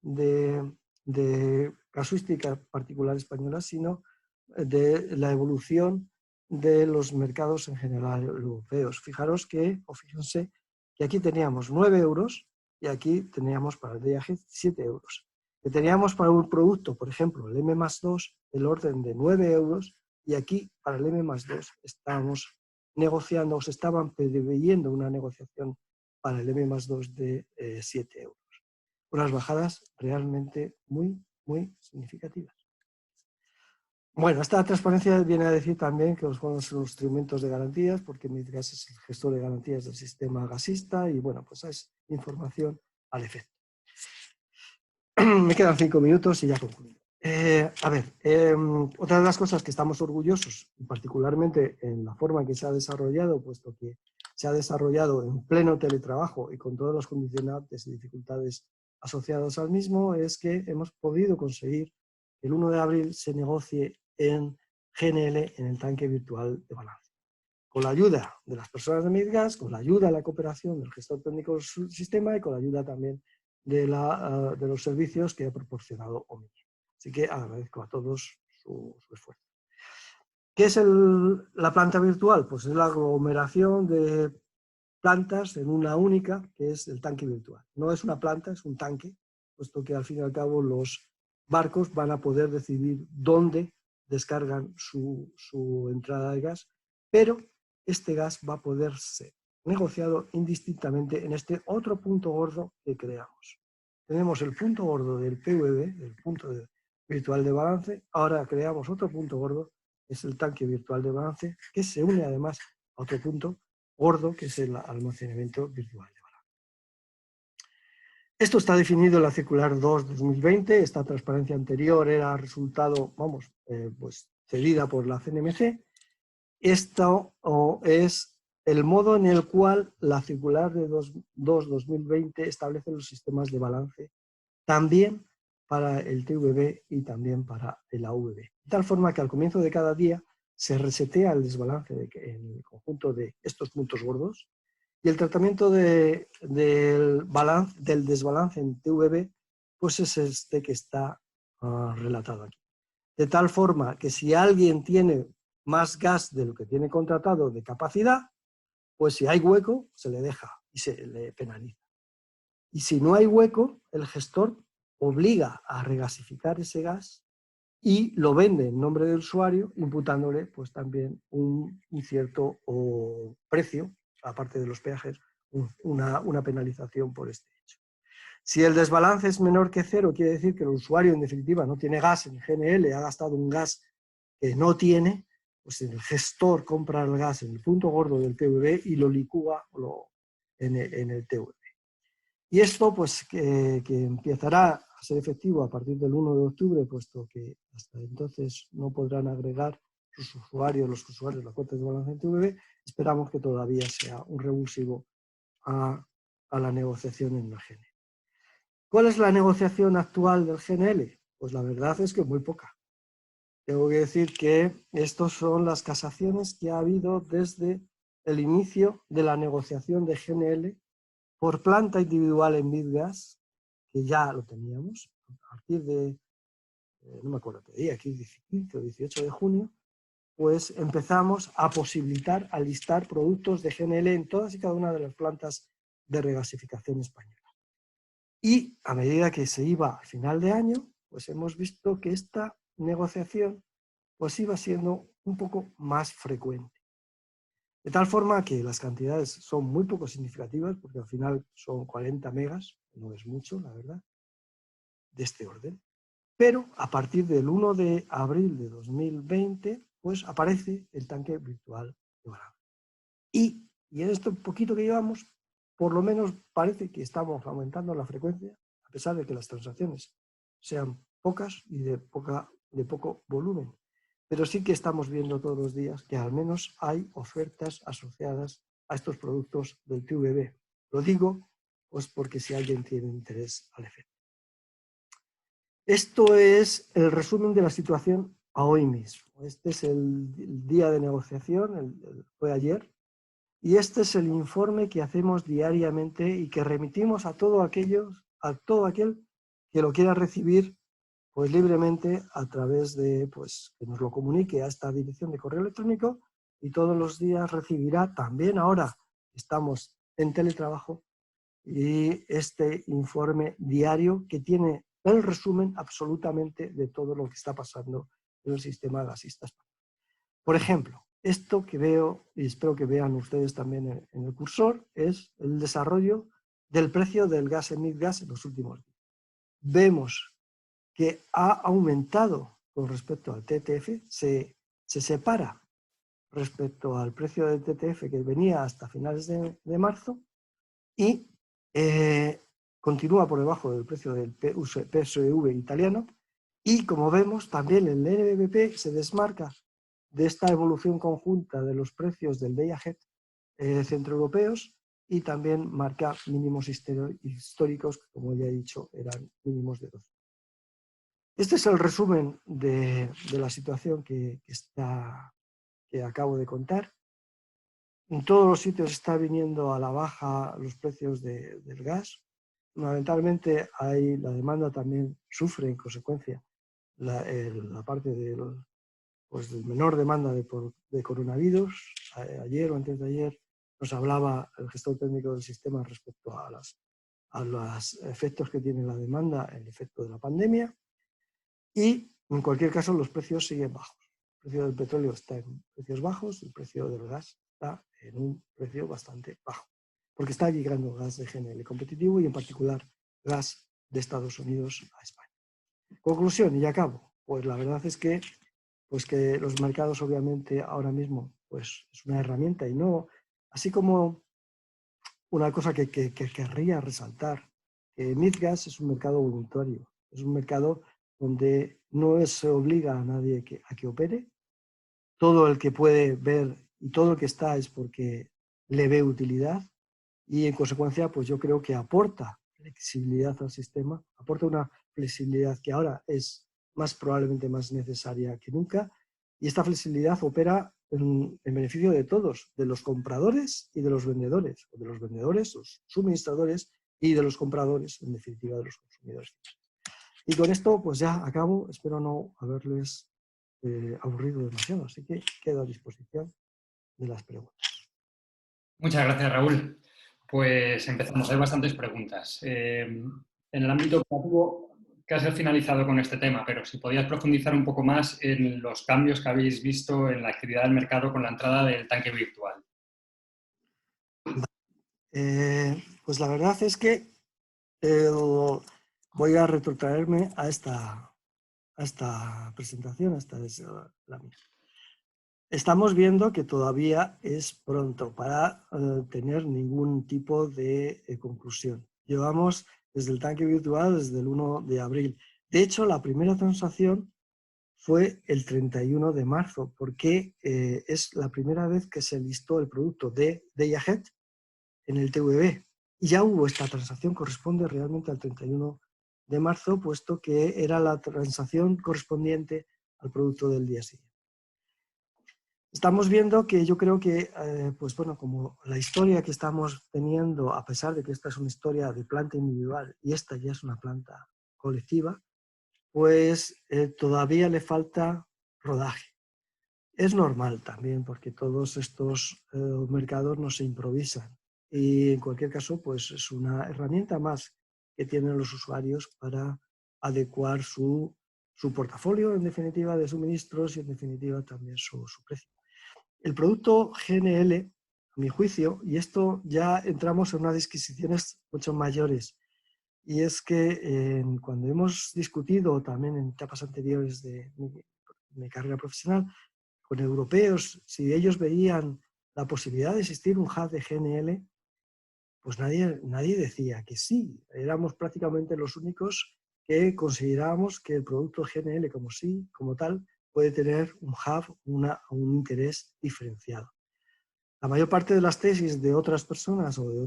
B: de casuística particular española, sino de la evolución de los mercados en general europeos. Fijaros que, o fíjense, que aquí teníamos 9 euros y aquí teníamos para el viaje 7 euros. Que teníamos para un producto, por ejemplo, el M+2, el orden de 9 euros, y aquí para el M+2 estábamos negociando, o se estaban preveyendo una negociación para el M+2 de 7 euros. Unas bajadas realmente muy, muy significativas. Bueno, esta transparencia viene a decir también que los fondos son instrumentos de garantías, porque MIDGAS es el gestor de garantías del sistema gasista y bueno, pues es información al efecto. Me quedan 5 minutos y ya concluyo. Otra de las cosas que estamos orgullosos, particularmente en la forma en que se ha desarrollado, puesto que se ha desarrollado en pleno teletrabajo y con todos los condicionantes y dificultades asociados al mismo, es que hemos podido conseguir que el 1 de abril se negocie en GNL, en el tanque virtual de balance. Con la ayuda de las personas de MIDGAS, con la ayuda de la cooperación del gestor técnico del sistema y con la ayuda también de los servicios que ha proporcionado OMI. Así que agradezco a todos su esfuerzo. ¿Qué es la planta virtual? Pues es la aglomeración de plantas en una única, que es el tanque virtual. No es una planta, es un tanque, puesto que al fin y al cabo los barcos van a poder decidir dónde descargan su entrada de gas, pero este gas va a poder ser negociado indistintamente en este otro punto gordo que creamos. Tenemos el punto gordo del PVB, el punto virtual de balance, ahora creamos otro punto gordo es el tanque virtual de balance, que se une además a otro punto gordo, que es el almacenamiento virtual de balance. Esto está definido en la circular 2/2020. Esta transparencia anterior era resultado, pues cedida por la CNMC. Esto es el modo en el cual la circular de 2/2020 establece los sistemas de balance también para el TVB y también para el AVB. De tal forma que al comienzo de cada día se resetea el desbalance en el conjunto de estos puntos gordos y el tratamiento del desbalance en TVB pues es este que está relatado aquí. De tal forma que si alguien tiene más gas de lo que tiene contratado de capacidad, pues si hay hueco se le deja y se le penaliza. Y si no hay hueco, el gestor obliga a regasificar ese gas y lo vende en nombre del usuario, imputándole pues también un cierto precio, aparte de los peajes, una penalización por este hecho. Si el desbalance es menor que cero, quiere decir que el usuario en definitiva no tiene gas en GNL, ha gastado un gas que no tiene, pues el gestor compra el gas en el punto gordo del TVB y lo licúa en el TVB. Y esto pues que empezará a ser efectivo a partir del 1 de octubre, puesto que hasta entonces no podrán agregar los usuarios la cuenta de balance en TVB, esperamos que todavía sea un revulsivo a la negociación en el GNL. ¿Cuál es la negociación actual del GNL? Pues la verdad es que muy poca. Tengo que decir que estas son las casaciones que ha habido desde el inicio de la negociación de GNL por planta individual en MIDGAS, que ya lo teníamos, a partir de, no me acuerdo qué día, aquí 15 o 18 de junio, pues empezamos a posibilitar, a listar productos de GNL en todas y cada una de las plantas de regasificación española. Y a medida que se iba al final de año, pues hemos visto que esta negociación pues iba siendo un poco más frecuente. De tal forma que las cantidades son muy poco significativas, porque al final son 40 megas, no es mucho, la verdad, de este orden. Pero a partir del 1 de abril de 2020, pues aparece el tanque virtual de balance. Y en este poquito que llevamos, por lo menos parece que estamos aumentando la frecuencia, a pesar de que las transacciones sean pocas y de poco volumen. Pero sí que estamos viendo todos los días que al menos hay ofertas asociadas a estos productos del TVB. Lo digo pues porque si alguien tiene interés al efecto. Esto es el resumen de la situación a hoy mismo. Este es el día de negociación, fue ayer, y este es el informe que hacemos diariamente y que remitimos a todo aquel que lo quiera recibir pues libremente a través de que nos lo comunique a esta dirección de correo electrónico, y todos los días recibirá, también ahora estamos en teletrabajo, y este informe diario que tiene el resumen absolutamente de todo lo que está pasando en el sistema gasista español. Por ejemplo, esto que veo, y espero que vean ustedes también en el cursor, es el desarrollo del precio del gas en MIDGAS en los últimos días. Vemos que ha aumentado con respecto al TTF, se separa respecto al precio del TTF que venía hasta finales de marzo y continúa por debajo del precio del PSV italiano, y como vemos también el NBP se desmarca de esta evolución conjunta de los precios del day-ahead centroeuropeos, y también marca mínimos históricos que, como ya he dicho, eran mínimos de 12. Este es el resumen de la situación que acabo de contar. En todos los sitios está viniendo a la baja los precios del gas. Fundamentalmente la demanda también sufre en consecuencia la parte del menor demanda de coronavirus. Ayer o antes de ayer nos hablaba el gestor técnico del sistema respecto a los efectos que tiene la demanda, el efecto de la pandemia. Y en cualquier caso los precios siguen bajos. El precio del petróleo está en precios bajos, el precio del gas está en un precio bastante bajo, porque está llegando gas de GNL competitivo y en particular gas de Estados Unidos a España. Conclusión, y acabo, pues la verdad es que pues que los mercados obviamente ahora mismo pues es una herramienta y no, así como una cosa que querría resaltar, que MIDGAS es un mercado voluntario, es un mercado donde no se obliga a nadie a que opere, todo el que puede ver y todo el que está es porque le ve utilidad y en consecuencia pues yo creo que aporta flexibilidad al sistema, aporta una flexibilidad que ahora es probablemente más necesaria que nunca y esta flexibilidad opera en beneficio de todos, de los compradores y de los vendedores, o de los vendedores, los suministradores y de los compradores, en definitiva de los consumidores. Y con esto pues ya acabo, espero no haberles aburrido demasiado, así que quedo a disposición de las preguntas.
C: Muchas gracias, Raúl. Pues empezamos, hay bastantes preguntas. En el ámbito operativo, casi has finalizado con este tema, pero si podías profundizar un poco más en los cambios que habéis visto en la actividad del mercado con la entrada del tanque virtual.
B: Pues la verdad es que voy a retrotraerme a esta presentación, esta es la mía. Estamos viendo que todavía es pronto para tener ningún tipo de conclusión. Llevamos desde el tanque virtual desde el 1 de abril. De hecho, la primera transacción fue el 31 de marzo, porque es la primera vez que se listó el producto de Day Ahead en el TVB. Y ya hubo esta transacción, corresponde realmente al 31 de marzo, puesto que era la transacción correspondiente al producto del día siguiente. Estamos viendo que yo creo que, pues bueno, como la historia que estamos teniendo, a pesar de que esta es una historia de planta individual y esta ya es una planta colectiva, pues todavía le falta rodaje. Es normal también, porque todos estos mercados no se improvisan. Y en cualquier caso, pues es una herramienta más que tienen los usuarios para adecuar su portafolio, en definitiva, de suministros y, en definitiva, también su precio. El producto GNL, a mi juicio, y esto ya entramos en unas disquisiciones mucho mayores, y es que cuando hemos discutido también en etapas anteriores de mi carrera profesional con europeos, si ellos veían la posibilidad de existir un hub de GNL, pues nadie decía que sí. Éramos prácticamente los únicos que considerábamos que el producto GNL como tal, puede tener un hub, un interés diferenciado. La mayor parte de las tesis de otras personas o de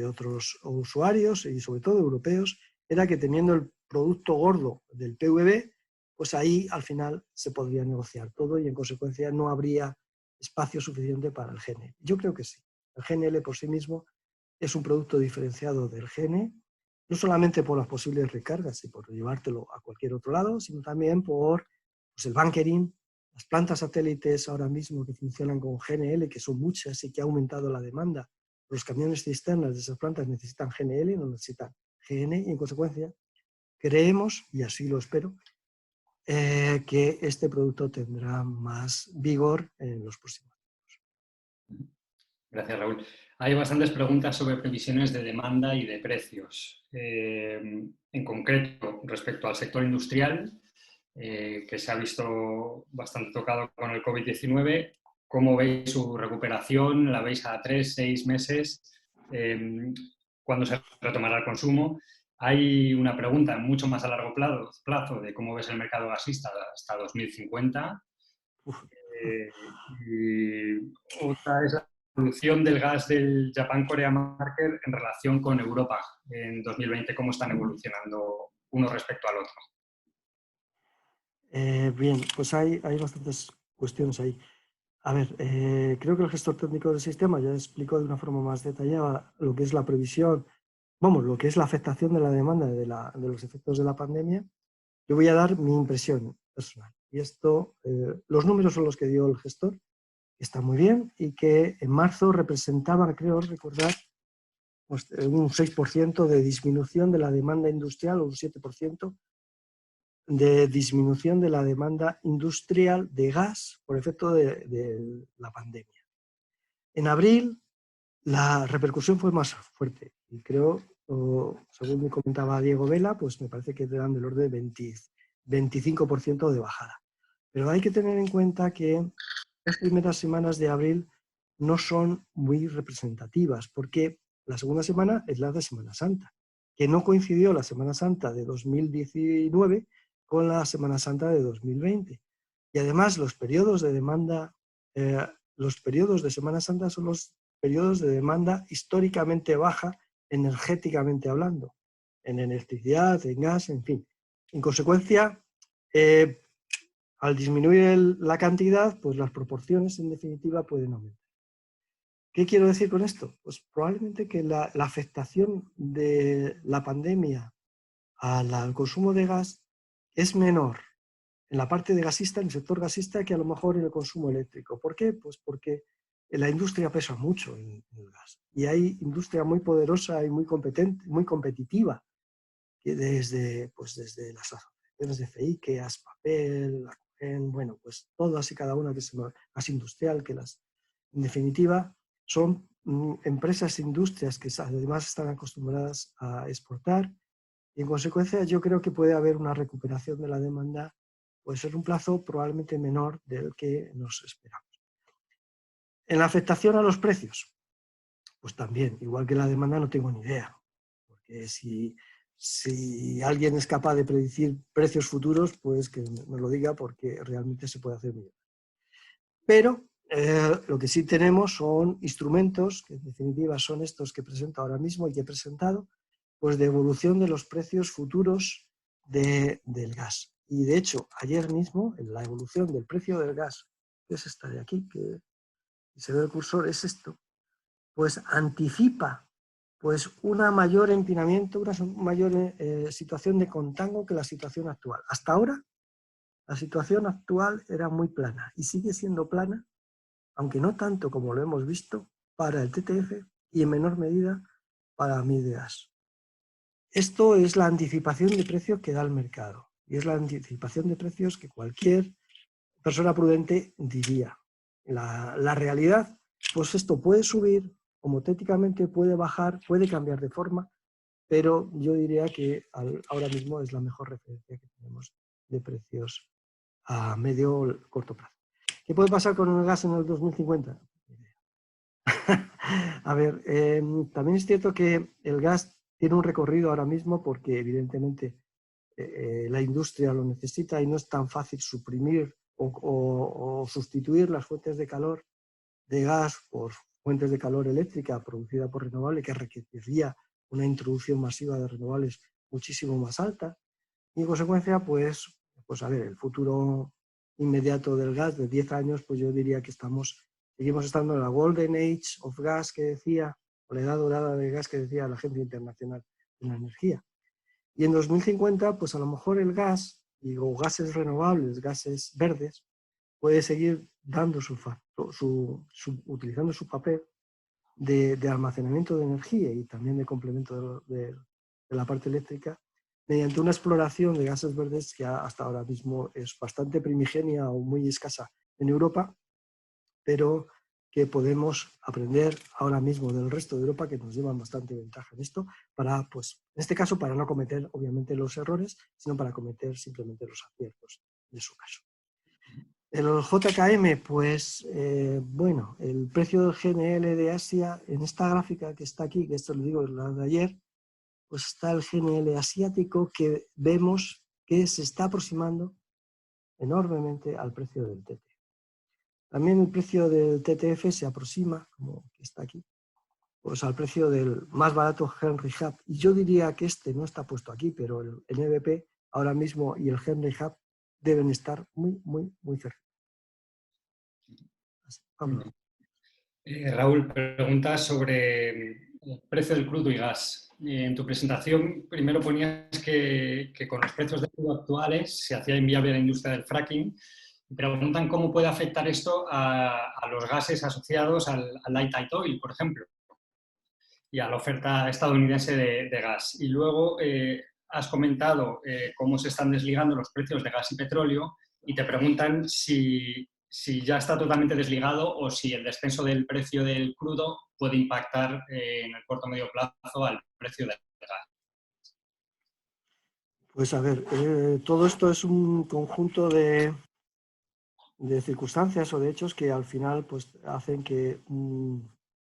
B: otros usuarios, y sobre todo europeos, era que teniendo el producto gordo del PVB, pues ahí al final se podría negociar todo y en consecuencia no habría espacio suficiente para el GNL. Yo creo que sí. El GNL por sí mismo es un producto diferenciado del GN, no solamente por las posibles recargas y por llevártelo a cualquier otro lado, sino también por pues, el bunkering, las plantas satélites ahora mismo que funcionan con GNL, que son muchas y que ha aumentado la demanda. Los camiones cisternas de esas plantas necesitan GNL, no necesitan GN, y en consecuencia creemos, y así lo espero, que este producto tendrá más vigor en los próximos años.
C: Gracias, Raúl. Hay bastantes preguntas sobre previsiones de demanda y de precios. En concreto, respecto al sector industrial, que se ha visto bastante tocado con el COVID-19, ¿cómo veis su recuperación? ¿La veis a 3, 6 meses? ¿Cuándo se retomará el consumo? Hay una pregunta mucho más a largo plazo de cómo ves el mercado gasista hasta 2050. Y otra es la evolución del gas del Japan Korea Marker en relación con Europa en 2020, cómo están evolucionando uno respecto al otro.
B: Bien, pues hay bastantes cuestiones ahí. A ver, creo que el gestor técnico del sistema ya explicó de una forma más detallada lo que es la previsión, lo que es la afectación de la demanda de los efectos de la pandemia. Yo voy a dar mi impresión personal. Y esto, los números son los que dio el gestor, que está muy bien, y que en marzo representaban, creo recordar, pues, un 6% de disminución de la demanda industrial o un 7% de disminución de la demanda industrial de gas por efecto de la pandemia. En abril la repercusión fue más fuerte y creo, según me comentaba Diego Vela, pues me parece que eran del orden de 25% de bajada. Pero hay que tener en cuenta que las primeras semanas de abril no son muy representativas, porque la segunda semana es la de Semana Santa, que no coincidió la Semana Santa de 2019 con la Semana Santa de 2020. Y además los periodos de demanda, los periodos de Semana Santa son los periodos de demanda históricamente baja, energéticamente hablando, en electricidad, en gas, en fin. En consecuencia, al disminuir la cantidad, pues las proporciones en definitiva pueden aumentar. ¿Qué quiero decir con esto? Pues probablemente que la afectación de la pandemia al consumo de gas es menor en la parte de gasista, en el sector gasista, que a lo mejor en el consumo eléctrico. ¿Por qué? Pues porque la industria pesa mucho en el gas. Y hay industria muy poderosa y muy competente, muy competitiva, que desde las asociaciones de FEIC, Aspapel, bueno, pues todas y cada una que es más industrial, que en definitiva, son empresas e industrias que además están acostumbradas a exportar, y en consecuencia yo creo que puede haber una recuperación de la demanda, puede ser un plazo probablemente menor del que nos esperamos. En la afectación a los precios, pues también, igual que la demanda, no tengo ni idea, porque si alguien es capaz de predecir precios futuros, pues que me lo diga, porque realmente se puede hacer bien. Pero lo que sí tenemos son instrumentos, que en definitiva son estos que presento ahora mismo y que he presentado, pues de evolución de los precios futuros del gas. Y de hecho, ayer mismo, en la evolución del precio del gas, que es esta de aquí, que se ve el cursor, es esto, pues anticipa pues una mayor empinamiento, una mayor situación de contango que la situación actual. Hasta ahora, la situación actual era muy plana y sigue siendo plana, aunque no tanto como lo hemos visto, para el TTF y en menor medida para MIDEAS. Esto es la anticipación de precios que da el mercado y es la anticipación de precios que cualquier persona prudente diría. La realidad, pues esto puede subir, homotéticamente puede bajar, puede cambiar de forma, pero yo diría que ahora mismo es la mejor referencia que tenemos de precios a medio o corto plazo. ¿Qué puede pasar con el gas en el 2050? A ver, también es cierto que el gas tiene un recorrido ahora mismo porque evidentemente la industria lo necesita y no es tan fácil suprimir o sustituir las fuentes de calor de gas por fuentes de calor eléctrica producida por renovable, que requeriría una introducción masiva de renovables muchísimo más alta. Y en consecuencia, pues a ver, el futuro inmediato del gas de 10 años, pues yo diría que seguimos estando en la Golden Age of Gas que decía, o la edad dorada del gas que decía la Agencia Internacional de la Energía. Y en 2050, pues a lo mejor el gas, o gases renovables, gases verdes, puede seguir dando utilizando su papel de almacenamiento de energía y también de complemento de la parte eléctrica, mediante una exploración de gases verdes que hasta ahora mismo es bastante primigenia o muy escasa en Europa, pero que podemos aprender ahora mismo del resto de Europa, que nos llevan bastante ventaja en esto, para, pues, en este caso, para no cometer obviamente los errores, sino para cometer simplemente los aciertos de su caso. El JKM, pues, bueno, el precio del GNL de Asia, en esta gráfica que está aquí, que esto lo digo es la de ayer, pues está el GNL asiático que vemos que se está aproximando enormemente al precio del TTF. También el precio del TTF se aproxima, como está aquí, pues al precio del más barato Henry Hub. Y yo diría que este no está puesto aquí, pero el NBP ahora mismo y el Henry Hub deben estar muy, muy, muy cerca.
C: Raúl, pregunta sobre el precio del crudo y gas. En tu presentación primero ponías que con los precios del crudo actuales se hacía inviable la industria del fracking. Y preguntan cómo puede afectar esto a los gases asociados al light oil, por ejemplo, y a la oferta estadounidense de gas. Y luego has comentado cómo se están desligando los precios de gas y petróleo y te preguntan si ya está totalmente desligado o si el descenso del precio del crudo puede impactar en el corto o medio plazo al precio del gas.
B: Pues a ver, todo esto es un conjunto de circunstancias o de hechos que al final pues, hacen que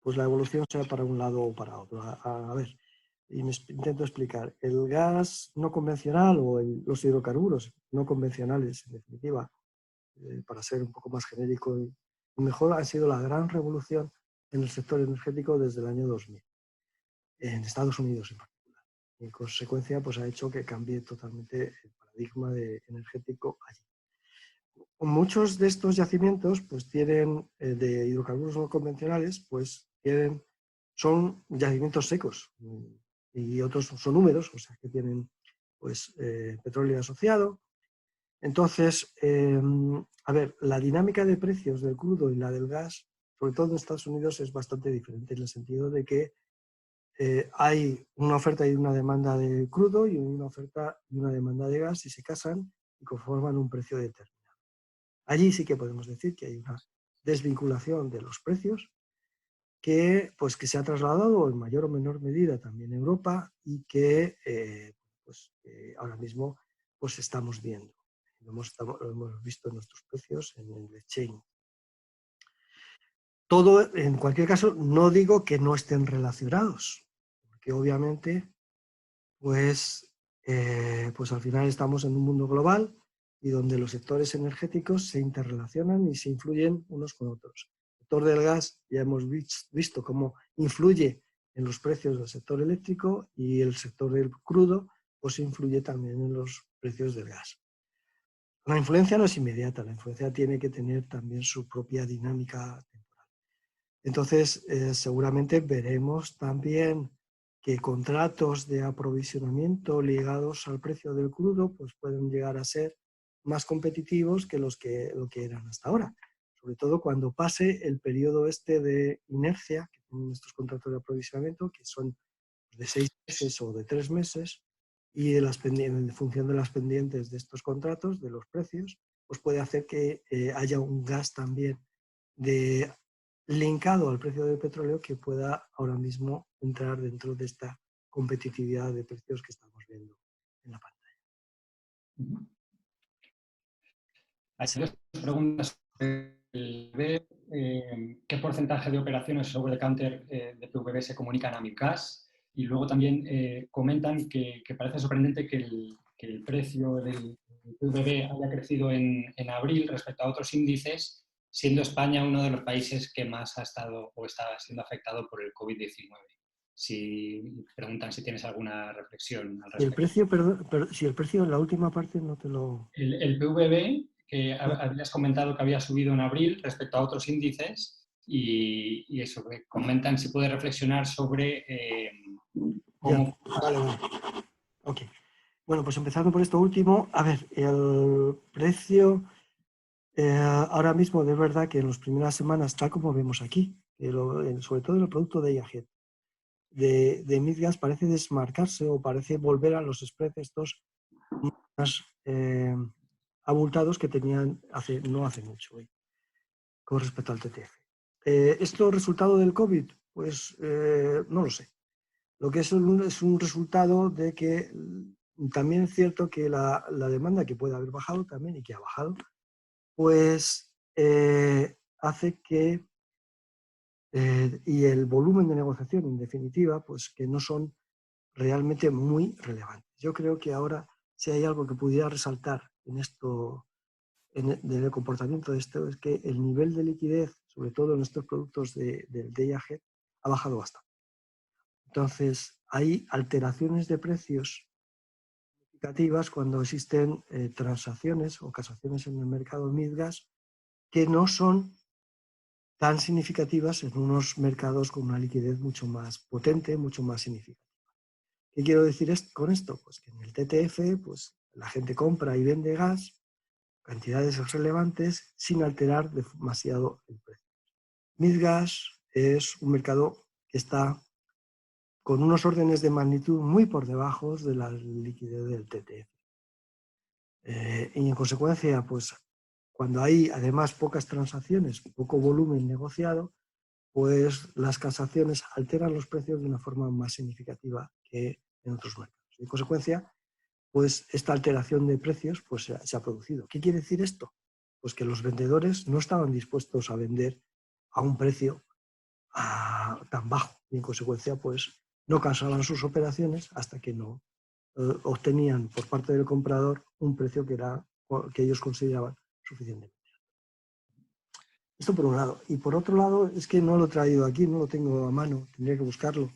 B: pues la evolución sea para un lado o para otro. A ver, y intento explicar. El gas no convencional o los hidrocarburos no convencionales, en definitiva, para ser un poco más genérico y mejor, ha sido la gran revolución en el sector energético desde el año 2000, en Estados Unidos en particular. Y en consecuencia, pues ha hecho que cambie totalmente el paradigma energético allí. Muchos de estos yacimientos pues tienen, de hidrocarburos no convencionales, pues son yacimientos secos y otros son húmedos, o sea que tienen pues petróleo asociado. Entonces, a ver, la dinámica de precios del crudo y la del gas, sobre todo en Estados Unidos, es bastante diferente en el sentido de que hay una oferta y una demanda de crudo y una oferta y una demanda de gas y se casan y conforman un precio determinado. Allí sí que podemos decir que hay una desvinculación de los precios que se ha trasladado en mayor o menor medida también a Europa y que ahora mismo pues estamos viendo. Lo hemos visto en nuestros precios en el exchange. Todo, en cualquier caso, no digo que no estén relacionados, porque obviamente pues al final estamos en un mundo global y donde los sectores energéticos se interrelacionan y se influyen unos con otros. El sector del gas ya hemos visto cómo influye en los precios del sector eléctrico y el sector del crudo pues influye también en los precios del gas. La influencia no es inmediata, la influencia tiene que tener también su propia dinámica temporal. Entonces, seguramente veremos también que contratos de aprovisionamiento ligados al precio del crudo pues pueden llegar a ser más competitivos que lo que eran hasta ahora. Sobre todo cuando pase el periodo este de inercia que tienen estos contratos de aprovisionamiento, que son de 6 meses o de 3 meses, y en función de las pendientes de estos contratos, de los precios, pues puede hacer que haya un gas también linkado al precio del petróleo que pueda ahora mismo entrar dentro de esta competitividad de precios que estamos viendo en la pantalla.
C: Hay dos preguntas. ¿Qué porcentaje de operaciones sobre the counter de PVB se comunican a MIBGAS? Y luego también comentan que parece sorprendente que el precio del PVB haya crecido en abril respecto a otros índices, siendo España uno de los países que más ha estado o está siendo afectado por el COVID-19. Si preguntan si tienes alguna reflexión al respecto.
B: Y el precio, perdón, si el precio en la última parte no te lo...
C: El PVB, que habías comentado que había subido en abril respecto a otros índices, y eso, que comentan si puede reflexionar sobre cómo...
B: Vale. Ok. Bueno, pues empezando por esto último, a ver, el precio ahora mismo de verdad que en las primeras semanas, tal como vemos aquí, sobre todo en el producto de IAG, de MIBGAS parece desmarcarse o parece volver a los spreads estos más abultados que tenían no hace mucho con respecto al TTF. ¿Esto resultado del COVID? Pues no lo sé. Lo que es un resultado de que también es cierto que la demanda que puede haber bajado también y que ha bajado, pues hace que y el volumen de negociación en definitiva, pues que no son realmente muy relevantes. Yo creo que ahora si hay algo que pudiera resaltar en esto, en el comportamiento de esto, es que el nivel de liquidez, sobre todo en estos productos del DIAG, ha bajado bastante. Entonces, hay alteraciones de precios significativas cuando existen transacciones o casaciones en el mercado MIBGAS que no son tan significativas en unos mercados con una liquidez mucho más potente, mucho más significativa. ¿Qué quiero decir con esto? Pues que en el TTF pues, la gente compra y vende gas, cantidades relevantes, sin alterar demasiado el precio. MIBGAS es un mercado que está con unos órdenes de magnitud muy por debajo de la liquidez del TTF. Y en consecuencia, pues cuando hay además pocas transacciones, poco volumen negociado, pues las casaciones alteran los precios de una forma más significativa que en otros mercados. En consecuencia, pues esta alteración de precios pues, se ha producido. ¿Qué quiere decir esto? Pues que los vendedores no estaban dispuestos a vender a un precio tan bajo y en consecuencia pues no cansaban sus operaciones hasta que no obtenían por parte del comprador un precio que ellos consideraban suficientemente. Esto por un lado. Y por otro lado, es que no lo he traído aquí, no lo tengo a mano, tendría que buscarlo.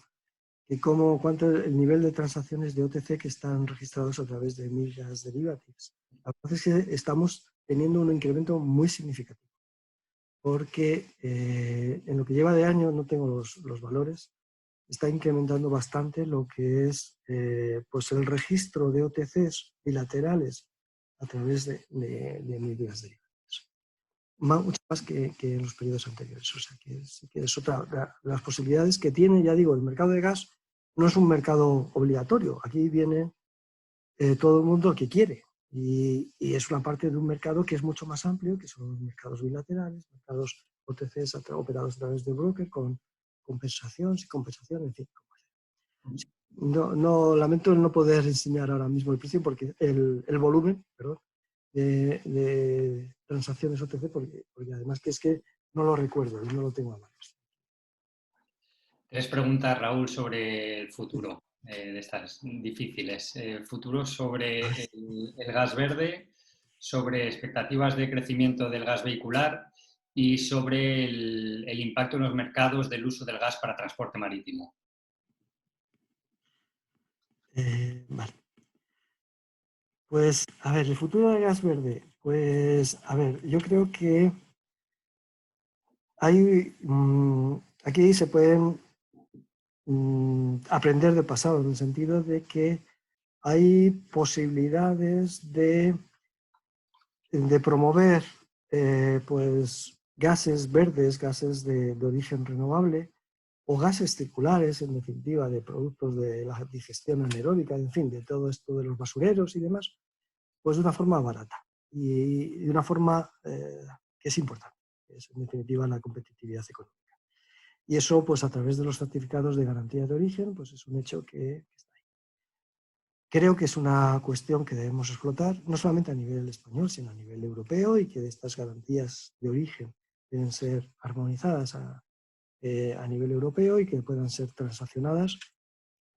B: ¿Cuánto es el nivel de transacciones de OTC que están registrados a través de Milgas Derivatives? La verdad es que estamos teniendo un incremento muy significativo, porque en lo que lleva de año, no tengo los valores, está incrementando bastante lo que es pues el registro de OTCs bilaterales a través de Milgas Derivatives. Mucho más que en los periodos anteriores. O sea, que es otra de las posibilidades que tiene, ya digo, el mercado de gas no es un mercado obligatorio. Aquí viene todo el mundo que quiere y es una parte de un mercado que es mucho más amplio, que son los mercados bilaterales, mercados OTCs operados a través de broker con compensación, sin compensación, en fin. No, lamento no poder enseñar ahora mismo el precio porque el volumen, perdón, de transacciones OTC, porque además que es que no lo recuerdo y no lo tengo a mano.
C: 3 preguntas, Raúl, sobre el futuro de estas difíciles. Futuro sobre el gas verde, sobre expectativas de crecimiento del gas vehicular y sobre el impacto en los mercados del uso del gas para transporte marítimo.
B: Vale. Pues, a ver, el futuro del gas verde. Pues, a ver, yo creo que aquí se pueden aprender del pasado, en el sentido de que hay posibilidades de promover pues, gases verdes, gases de origen renovable, o gases circulares, en definitiva, de productos de la digestión anaeróbica, en fin, de todo esto de los basureros y demás, pues de una forma barata y de una forma que es importante, que es en definitiva la competitividad económica. Y eso, pues a través de los certificados de garantía de origen, pues es un hecho que está ahí. Creo que es una cuestión que debemos explotar, no solamente a nivel español, sino a nivel europeo, y que estas garantías de origen deben ser armonizadas a nivel europeo y que puedan ser transaccionadas.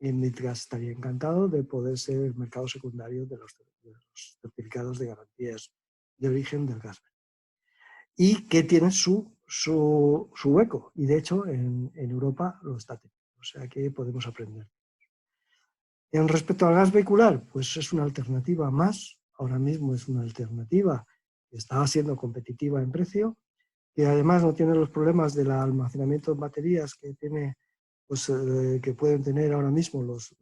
B: En Midgas estaría encantado de poder ser el mercado secundario de los certificados de garantías de origen del gas. Y que tiene su hueco, y de hecho en Europa lo está teniendo, o sea que podemos aprender. En respecto al gas vehicular, pues es una alternativa más, ahora mismo es una alternativa que está siendo competitiva en precio, que además no tiene los problemas del almacenamiento en baterías que tiene, pues, que pueden tener ahora mismo los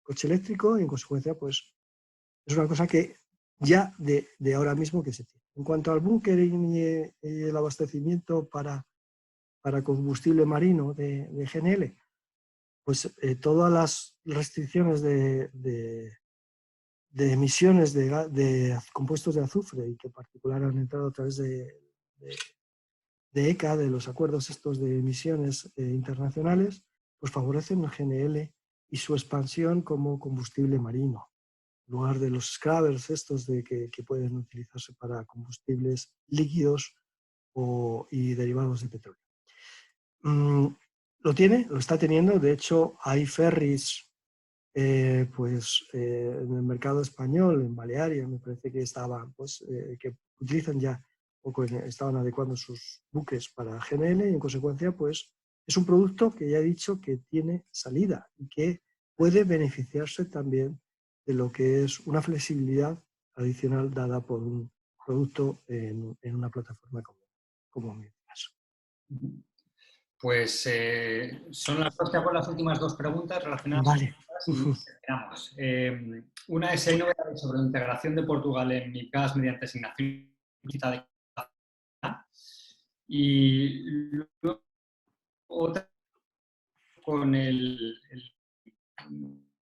B: coche eléctrico, y en consecuencia pues es una cosa que ya de ahora mismo que se tiene. En cuanto al bunkering y el abastecimiento para combustible marino de GNL, pues todas las restricciones de emisiones de compuestos de azufre, y que en particular han entrado a través de ECA, de los acuerdos estos de emisiones internacionales, pues favorecen el GNL y su expansión como combustible marino, en lugar de los scrubbers estos que pueden utilizarse para combustibles líquidos y derivados de petróleo. Lo está teniendo, de hecho hay ferries en el mercado español, en Balearia, me parece que estaban, que utilizan ya, estaban adecuando sus buques para GNL, y en consecuencia pues es un producto que ya he dicho que tiene salida y que puede beneficiarse también de lo que es una flexibilidad adicional dada por un producto en una plataforma como Midgas.
C: Pues son las últimas 2 preguntas relacionadas
B: Vale.
C: con y terminamos. Una es, ¿hay novedades sobre la integración de Portugal en Midgas mediante asignación de capacidad? Y luego otra con el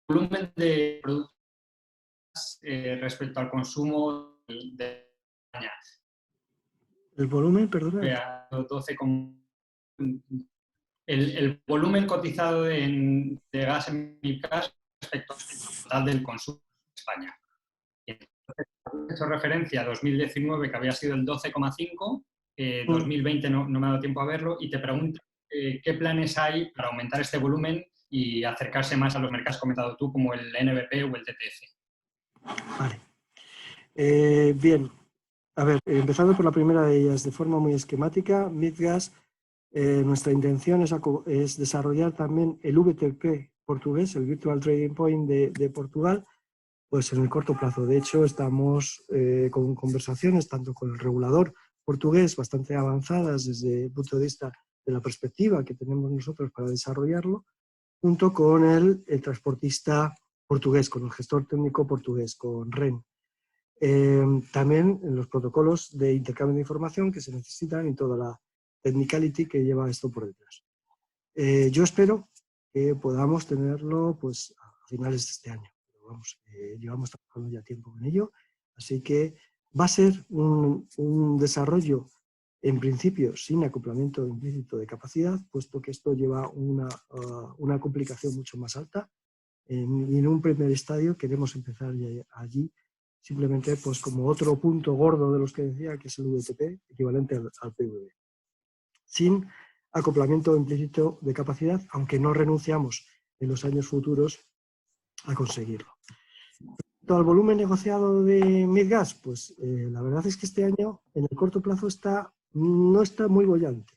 C: volumen de productos respecto al consumo de España.
B: ¿El volumen, perdona?
C: 12, el volumen cotizado de gas en Midgas respecto al total del consumo España. Y entonces, he hecho referencia a 2019, que había sido el 12,5, 2020 no me ha dado tiempo a verlo, y te pregunto qué planes hay para aumentar este volumen y acercarse más a los mercados que has comentado tú, como el NBP o el TTF.
B: Vale. Bien, a ver, empezando por la primera de ellas, de forma muy esquemática, MIDGAS, nuestra intención es desarrollar también el VTP portugués, el Virtual Trading Point de Portugal, pues en el corto plazo. De hecho, estamos con conversaciones tanto con el regulador portugués bastante avanzadas desde el punto de vista de la perspectiva que tenemos nosotros para desarrollarlo, junto con el transportista portugués, con el gestor técnico portugués, con REN. También en los protocolos de intercambio de información que se necesitan y toda la technicality que lleva esto por detrás. Yo espero que podamos tenerlo pues, a finales de este año. Pero vamos, llevamos trabajando ya tiempo en ello, así que va a ser un desarrollo en principio sin acoplamiento implícito de capacidad, puesto que esto lleva una complicación mucho más alta. Y en un primer estadio queremos empezar ya allí simplemente pues como otro punto gordo de los que decía, que es el VTP, equivalente al PVB. Sin acoplamiento implícito de capacidad, aunque no renunciamos en los años futuros a conseguirlo. Respecto al volumen negociado de MIDGAS, pues la verdad es que este año en el corto plazo no está muy bollante.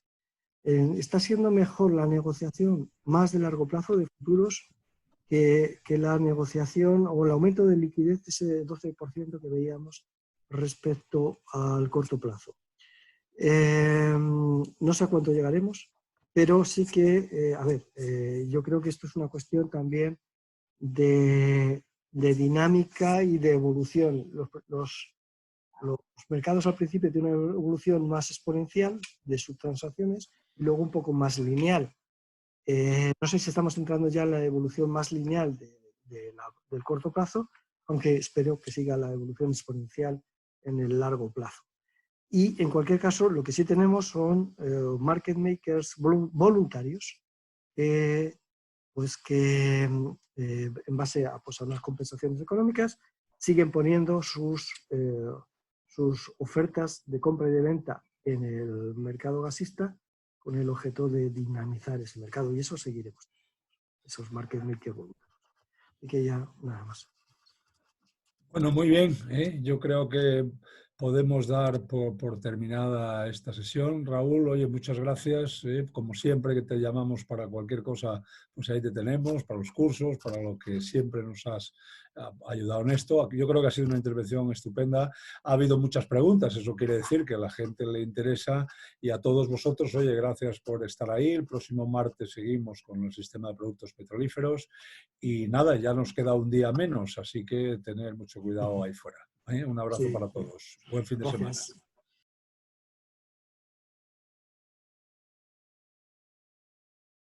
B: Está siendo mejor la negociación más de largo plazo de futuros que la negociación o el aumento de liquidez, ese 12% que veíamos respecto al corto plazo. No sé a cuánto llegaremos, pero sí que, yo creo que esto es una cuestión también de dinámica y de evolución. Los mercados al principio tienen una evolución más exponencial de sus transacciones y luego un poco más lineal. No sé si estamos entrando ya en la evolución más lineal del corto plazo, aunque espero que siga la evolución exponencial en el largo plazo. Y en cualquier caso, lo que sí tenemos son market makers voluntarios pues que en base a unas compensaciones económicas siguen poniendo sus ofertas de compra y de venta en el mercado gasista con el objeto de dinamizar ese mercado, y eso seguiremos, esos market makers voluntarios. Así que ya nada más.
A: Bueno, muy bien, ¿eh? Yo creo que podemos dar por terminada esta sesión. Raúl, oye, muchas gracias. Como siempre que te llamamos para cualquier cosa, pues ahí te tenemos, para los cursos, para lo que siempre nos has ayudado en esto. Yo creo que ha sido una intervención estupenda. Ha habido muchas preguntas, eso quiere decir que a la gente le interesa, y a todos vosotros, oye, gracias por estar ahí. El próximo martes seguimos con el sistema de productos petrolíferos y nada, ya nos queda un día menos, así que tener mucho cuidado ahí fuera. Un abrazo para todos. Buen fin de semana.